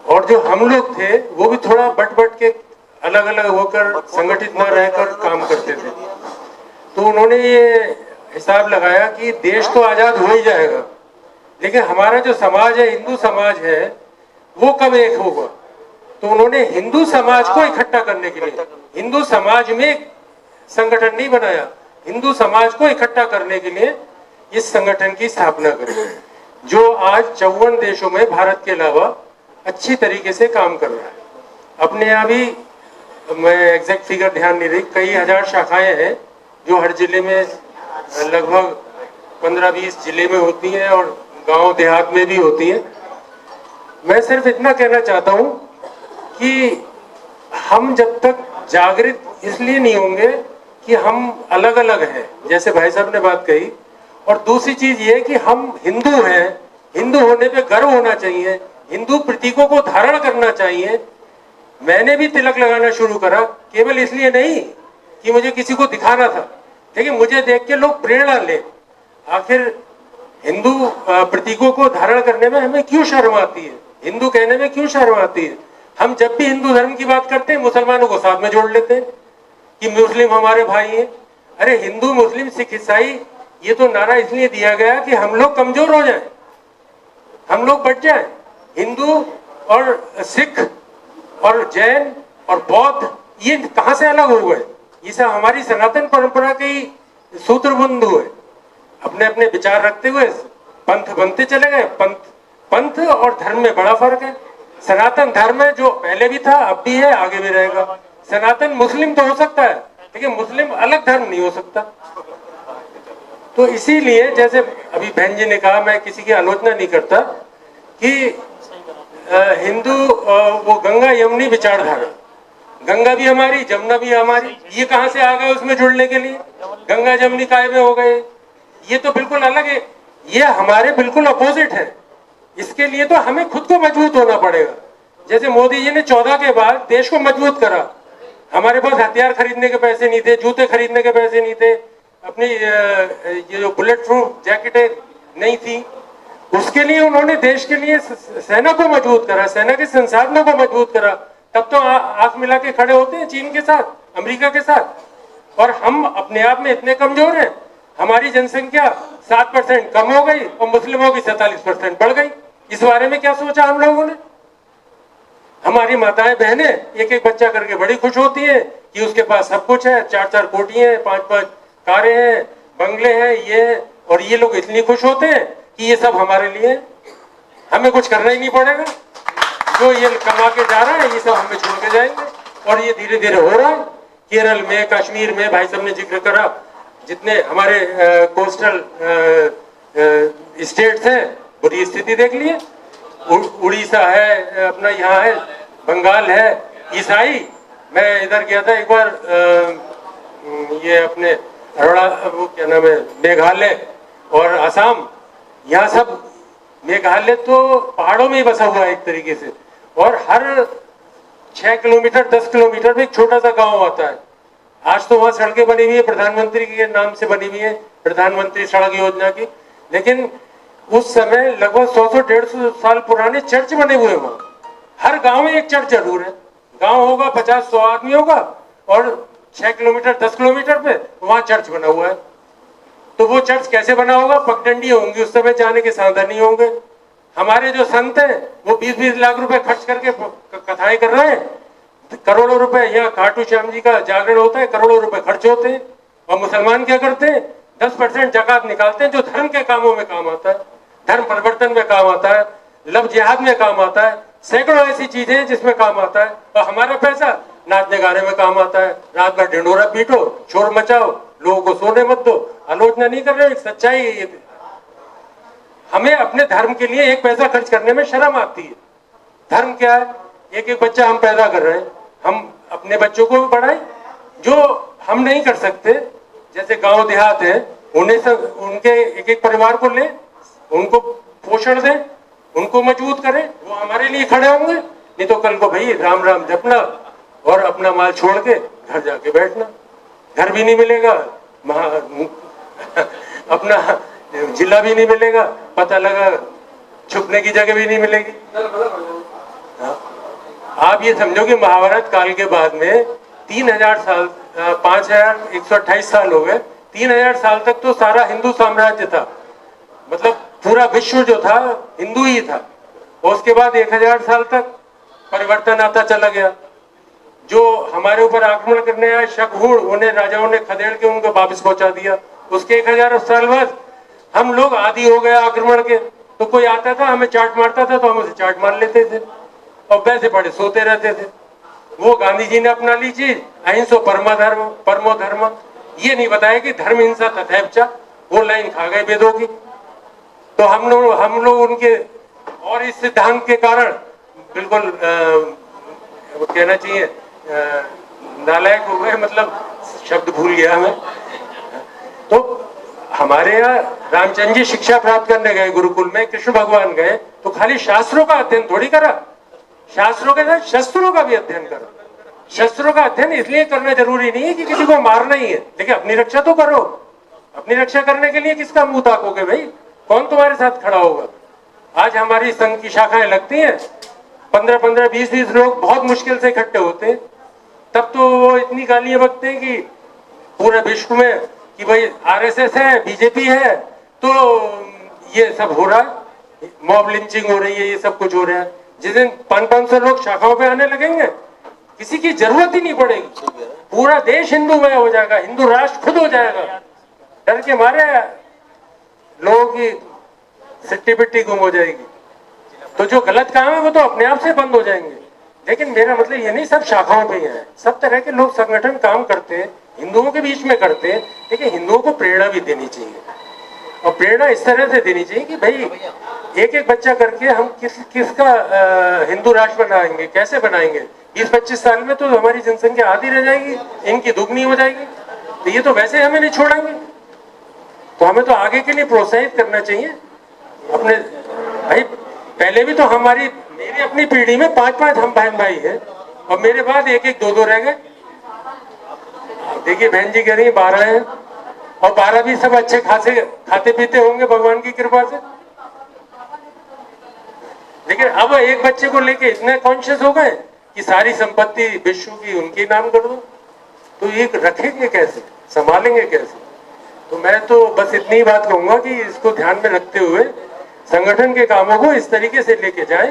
और जो हम लोग थे वो भी थोड़ा बट के अलग अलग होकर, संगठित न रहकर काम करते थे। तो उन्होंने ये हिसाब लगाया कि देश तो आजाद हो ही जाएगा, लेकिन हमारा जो समाज है, हिंदू समाज है, वो कब एक होगा। तो उन्होंने हिंदू समाज को इकट्ठा करने के लिए, हिंदू समाज में संगठन नहीं बनाया, हिंदू समाज को इकट्ठा करने के लिए इस संगठन की स्थापना करी, जो आज 54 देशों में भारत के अलावा अच्छी तरीके से काम कर रहा है। अपने यहाँ भी, मैं एग्जैक्ट फिगर ध्यान नहीं रही, कई हजार शाखाएं हैं जो हर जिले में, लगभग 15-20 जिले में होती हैं और गांव देहात में भी होती हैं। मैं सिर्फ इतना कहना चाहता हूं कि हम जब तक जागृत इसलिए नहीं होंगे कि हम अलग अलग हैं, जैसे भाई साहब ने बात कही, और दूसरी चीज ये कि हम हिंदू हैं, हिंदू होने पे गर्व होना चाहिए, हिंदू प्रतीकों को धारण करना चाहिए। मैंने भी तिलक लगाना शुरू करा केवल इसलिए नहीं कि मुझे किसी को दिखाना था, लेकिन मुझे देख के लोग प्रेरणा ले। आखिर हिंदू प्रतीकों को धारण करने में हमें क्यों शर्म आती है, हिंदू कहने में क्यों शर्म आती है? हम जब भी हिंदू धर्म की बात करते हैं मुसलमानों को साथ में जोड़ लेते हैं कि मुस्लिम हमारे भाई हैं। अरे हिंदू मुस्लिम सिख ईसाई ये तो नारा इसलिए दिया गया कि हम लोग कमजोर हो जाएं, हम लोग बढ़ जाएं। हिंदू और सिख और जैन और बौद्ध ये कहां से अलग हो गए? ये सब हमारी सनातन परंपरा के ही सूत्रबंधु है। अपने अपने विचार रखते हुए पंथ बनते चले गए। पंथ और धर्म में बड़ा फर्क है। सनातन धर्म है जो पहले भी था, अब भी है, आगे भी रहेगा। सनातन मुस्लिम तो हो सकता है लेकिन मुस्लिम अलग धर्म नहीं हो सकता। तो इसीलिए जैसे अभी बहन जी ने कहा, मैं किसी की आलोचना नहीं करता कि हिंदू वो गंगा यमुनी विचारधारा, गंगा भी हमारी जमुना भी हमारी, ये कहां से आ गए उसमें जुड़ने के लिए? गंगा जमुनी काय में हो गए? ये तो बिल्कुल अलग है, ये हमारे बिल्कुल अपोजिट है। इसके लिए तो हमें खुद को मजबूत होना पड़ेगा। जैसे मोदी जी ने 14 के बाद देश को मजबूत करा, हमारे पास हथियार खरीदने के पैसे नहीं थे, जूते खरीदने के पैसे नहीं थे, अपनी ये जो बुलेट प्रूफ जैकेटें नहीं थी, उसके लिए उन्होंने देश के लिए सेना को मजबूत करा, सेना के संसाधनों को मजबूत करा। तब तो आंख मिला के खड़े होते हैं चीन के साथ, अमेरिका के साथ। और हम अपने आप में इतने कमजोर हैं, हमारी जनसंख्या 7% कम हो गई और मुस्लिमों की 47% बढ़ गई। इस बारे में क्या सोचा हम लोगों ने? हमारी माताएं बहनें एक एक बच्चा करके बड़ी खुश होती हैं कि उसके पास सब कुछ है, 4-4 कोठियां हैं, 5-5 कारें हैं, बंगले हैं, ये है। और ये लोग इतनी खुश होते हैं कि ये सब हमारे लिए, हमें कुछ करना ही नहीं पड़ेगा, जो ये कमा के जा रहा है ये सब हमें छोड़ के जाएंगे। और ये धीरे धीरे हो रहा है। केरल में, कश्मीर में, भाई साहब ने जिक्र करा, जितने हमारे कोस्टल स्टेट्स हैं, बुरी स्थिति देख लिए। उड़ीसा है, अपना यहाँ है, बंगाल है, ईसाई। मैं इधर गया था एक बार, ये अपने अरोड़ा, वो क्या नाम है, मेघालय और असम, यहाँ सब, मेघालय तो पहाड़ों में ही बसा हुआ है एक तरीके से, और हर 6 किलोमीटर 10 किलोमीटर में एक छोटा सा गांव आता है। आज तो वहां सड़कें बनी हुई है, प्रधानमंत्री के नाम से बनी हुई है, प्रधानमंत्री सड़क योजना की। लेकिन उस समय लगभग 100-150 साल पुराने चर्च बने हुए हैं वहां। हर गांव में एक चर्च जरूर है। गांव होगा 50-100 आदमी होगा और 6 किलोमीटर 10 किलोमीटर पे वहां चर्च बना हुआ है। तो वो चर्च कैसे बना होगा? पगडंडी होंगी, उस समय जाने के साधन नहीं होंगे। हमारे जो संत हैं वो 20-20 लाख रुपए खर्च करके कथाएं कर रहे हैं, करोड़ों रुपए। यहाँ खाटू श्याम जी का जागरण होता है, करोड़ों रुपए खर्च होते हैं। और मुसलमान क्या करते हैं? 10% ज़कात निकालते हैं, जो धर्म के कामों में काम आता है, धर्म परिवर्तन में काम आता है, लव जिहाद में काम आता है, सैकड़ों ऐसी चीजें हैं जिसमें काम आता है। और हमारा पैसा नाचने गाने में काम आता है। रात भर ढिंडोरा पीटो, शोर मचाओ, लोगों को सोने मत दो। आलोचना नहीं कर रहे, सच्चाई है ये। हमें अपने धर्म के लिए एक पैसा खर्च करने में शर्म आती है। धर्म क्या है? एक एक बच्चा हम पैदा कर रहे हैं, हम अपने बच्चों को भी पढ़ाएं। जो हम नहीं कर सकते, जैसे गांव देहात है, उन्हें सब, उनके एक एक परिवार को ले, उनको पोषण दें, उनको मजबूत करें, वो हमारे लिए खड़े होंगे। नहीं तो कल को भाई राम राम जपना और अपना माल छोड़ के घर जाके बैठना। घर भी नहीं मिलेगा, अपना जिला भी नहीं मिलेगा, पता लगा छुपने की जगह भी नहीं मिलेगी। आप ये समझो कि महाभारत काल के बाद में 3000 साल, 5128 साल हो गए। 3000 साल तक तो सारा हिंदू साम्राज्य था, मतलब पूरा विश्व जो था हिंदू ही था। और उसके बाद 1000 साल तक परिवर्तन आता चला गया। जो हमारे ऊपर आक्रमण करने आए शकहूड़, उन्हें राजाओं ने खदेड़ के उनको वापस पहुंचा दिया। उसके 1000 साल बाद हम लोग आदी हो गए आक्रमण के। तो कोई आता था, हमें चाट मारता था तो हम उसे चाट मार लेते थे और वैसे पड़े सोते रहते थे। वो गांधी जी ने अपना ली चीज, अहिंसो परमो धर्म। ये नहीं बताया कि धर्म हिंसा तथैवच, वो लाइन खा गए वेदों की। तो हम लोग उनके और इस सिद्धांत के कारण बिल्कुल कहना चाहिए नालायक हो गए, मतलब शब्द भूल गया हमें। तो हमारे यहाँ रामचंद्र जी शिक्षा प्राप्त करने गए गुरुकुल में, कृष्ण भगवान गए, तो खाली शास्त्रों का अध्ययन थोड़ी करा, शास्त्रों के साथ शस्त्रों का भी अध्ययन करो। शस्त्रों का अध्ययन इसलिए करना जरूरी नहीं है कि किसी को मारना ही है, लेकिन अपनी रक्षा तो करो। अपनी रक्षा करने के लिए किसका मुंह ताकोगे भाई? कौन तुम्हारे साथ खड़ा होगा? आज हमारी संघ की शाखाएं लगती हैं, 15-15, 20-20 लोग बहुत मुश्किल से इकट्ठे होते हैं, तब तो वो इतनी गालियां बकते हैं कि पूरे विश्व में कि भाई आरएसएस है, बीजेपी है, तो ये सब हो रहा है, मॉब लिंचिंग हो रही है, ये सब कुछ हो रहा है। जिस दिन 500-500 लोग शाखाओं पे आने लगेंगे, किसी की जरूरत ही नहीं पड़ेगी, पूरा देश हिंदूमय हो जाएगा, हिंदू राष्ट्र खुद हो जाएगा। डर के मारे लोगों की सिट्टी पिट्टी गुम हो जाएगी, तो जो गलत काम है वो तो अपने आप से बंद हो जाएंगे। लेकिन मेरा मतलब ये नहीं सब शाखाओं पे ही है, सब तरह के लोग संगठन काम करते हैं, हिंदुओं के बीच में करते हैं, लेकिन हिंदुओं को प्रेरणा भी देनी चाहिए। और प्रेरणा इस तरह से देनी चाहिए कि भाई एक एक बच्चा करके हम किसका हिंदू राष्ट्र बनाएंगे, कैसे बनाएंगे। 20-25 साल में तो हमारी जनसंख्या आधी रह जाएगी, इनकी दुगनी हो जाएगी, तो ये तो वैसे हमें नहीं छोड़ेंगे। तो हमें तो आगे के लिए प्रोत्साहित करना चाहिए अपने भाई। पहले भी तो मेरी अपनी पीढ़ी में 5-5 हम बहन भाई हैं, और मेरे बाद 1-1, 2-2 रह गए। देखिए बहन जी कह रही है 12 हैं, और 12 भी सब अच्छे खाते पीते होंगे भगवान की कृपा से। लेकिन अब एक बच्चे को लेके इतने कॉन्शियस हो गए कि सारी संपत्ति विश्व की उनके नाम कर दो, तो ये रखेंगे कैसे, संभालेंगे कैसे। तो मैं तो बस इतनी बात कहूंगा कि इसको ध्यान में रखते हुए संगठन के कामों को इस तरीके से लेके जाए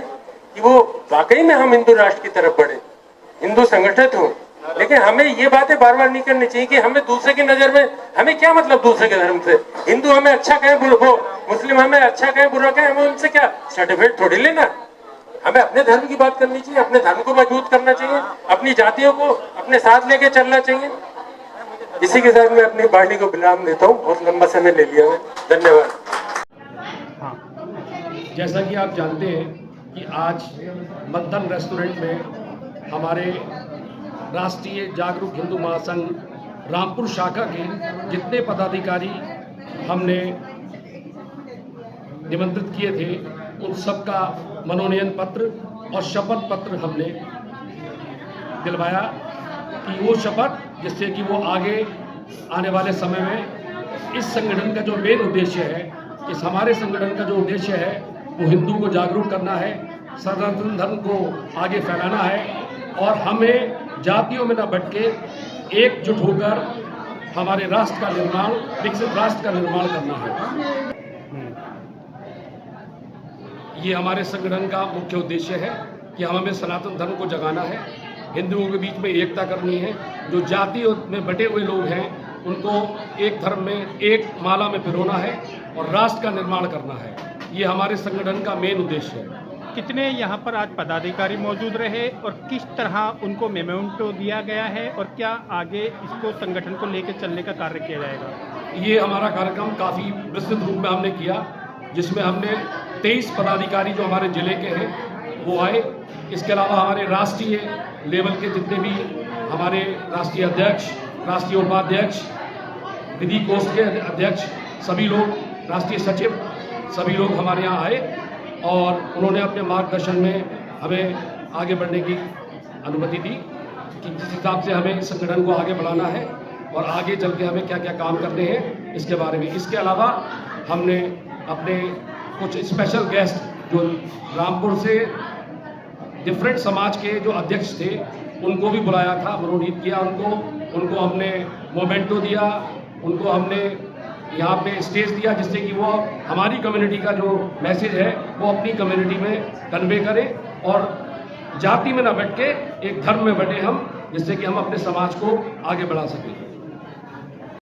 कि वो वाकई में हम हिंदू राष्ट्र की तरफ बढ़े, हिंदू संगठित हो। लेकिन हमें ये बातें बार बार नहीं करनी चाहिए कि हमें दूसरे की नजर में, हमें क्या मतलब दूसरे के धर्म से। हिंदू हमें अच्छा कहे, वो मुस्लिम हमें अच्छा कहे, बुरा कहे, हमें उनसे क्या सर्टिफिकेट थोड़ी लेना। हमें अपने धर्म की बात करनी चाहिए, अपने धर्म को मजबूत करना चाहिए, अपनी जातियों को अपने साथ लेके चलना चाहिए। इसी के साथ मैं अपनी वाणी को विराम देता हूँ, बहुत लंबा समय ले लिया मैं, धन्यवाद। जैसा कि आप जानते हैं कि आज मंथन रेस्टोरेंट में हमारे राष्ट्रीय जागरूक हिंदू महासंघ रामपुर शाखा के जितने पदाधिकारी हमने निमंत्रित किए थे, उन सबका मनोनयन पत्र और शपथ पत्र हमने दिलवाया कि वो शपथ जिससे कि वो आगे आने वाले समय में इस संगठन का जो मेन उद्देश्य है, इस हमारे संगठन का जो उद्देश्य है वो हिंदू को जागरूक करना है, सनातन धर्म को आगे फैलाना है, और हमें जातियों में न बट के एकजुट होकर हमारे राष्ट्र का निर्माण, विकसित राष्ट्र का निर्माण करना है। ये हमारे संगठन का मुख्य उद्देश्य है कि हमें सनातन धर्म को जगाना है, हिंदुओं के बीच में एकता करनी है, जो जातियों में बटे हुए लोग हैं उनको एक धर्म में, एक माला में पिरोना है और राष्ट्र का निर्माण करना है। ये हमारे संगठन का मेन उद्देश्य है। कितने यहाँ पर आज पदाधिकारी मौजूद रहे और किस तरह उनको मेमोरेंडम दिया गया है, और क्या आगे इसको संगठन को लेकर चलने का कार्य किया जाएगा? ये हमारा कार्यक्रम काफ़ी विस्तृत रूप में हमने किया, जिसमें हमने 23 पदाधिकारी जो हमारे जिले के हैं वो आए। इसके अलावा हमारे राष्ट्रीय लेवल के जितने भी हमारे राष्ट्रीय अध्यक्ष, राष्ट्रीय उपाध्यक्ष, विधि कोष के अध्यक्ष, सभी लोग, राष्ट्रीय सचिव, सभी लोग हमारे यहाँ आए और उन्होंने अपने मार्गदर्शन में हमें आगे बढ़ने की अनुमति दी कि जिस हिसाब से हमें संगठन को आगे बढ़ाना है और आगे चल के हमें क्या क्या काम करने हैं इसके बारे में। इसके अलावा हमने अपने कुछ स्पेशल गेस्ट जो रामपुर से डिफरेंट समाज के जो अध्यक्ष थे उनको भी बुलाया था, मनोनीत किया उनको हमने मोमेंटो दिया, उनको हमने यहाँ पे स्टेज दिया, जिससे कि वो हमारी कम्युनिटी का जो मैसेज है वो अपनी कम्युनिटी में कन्वे करें और जाति में न बैठ के एक धर्म में बैठे हम, जिससे कि हम अपने समाज को आगे बढ़ा सकें।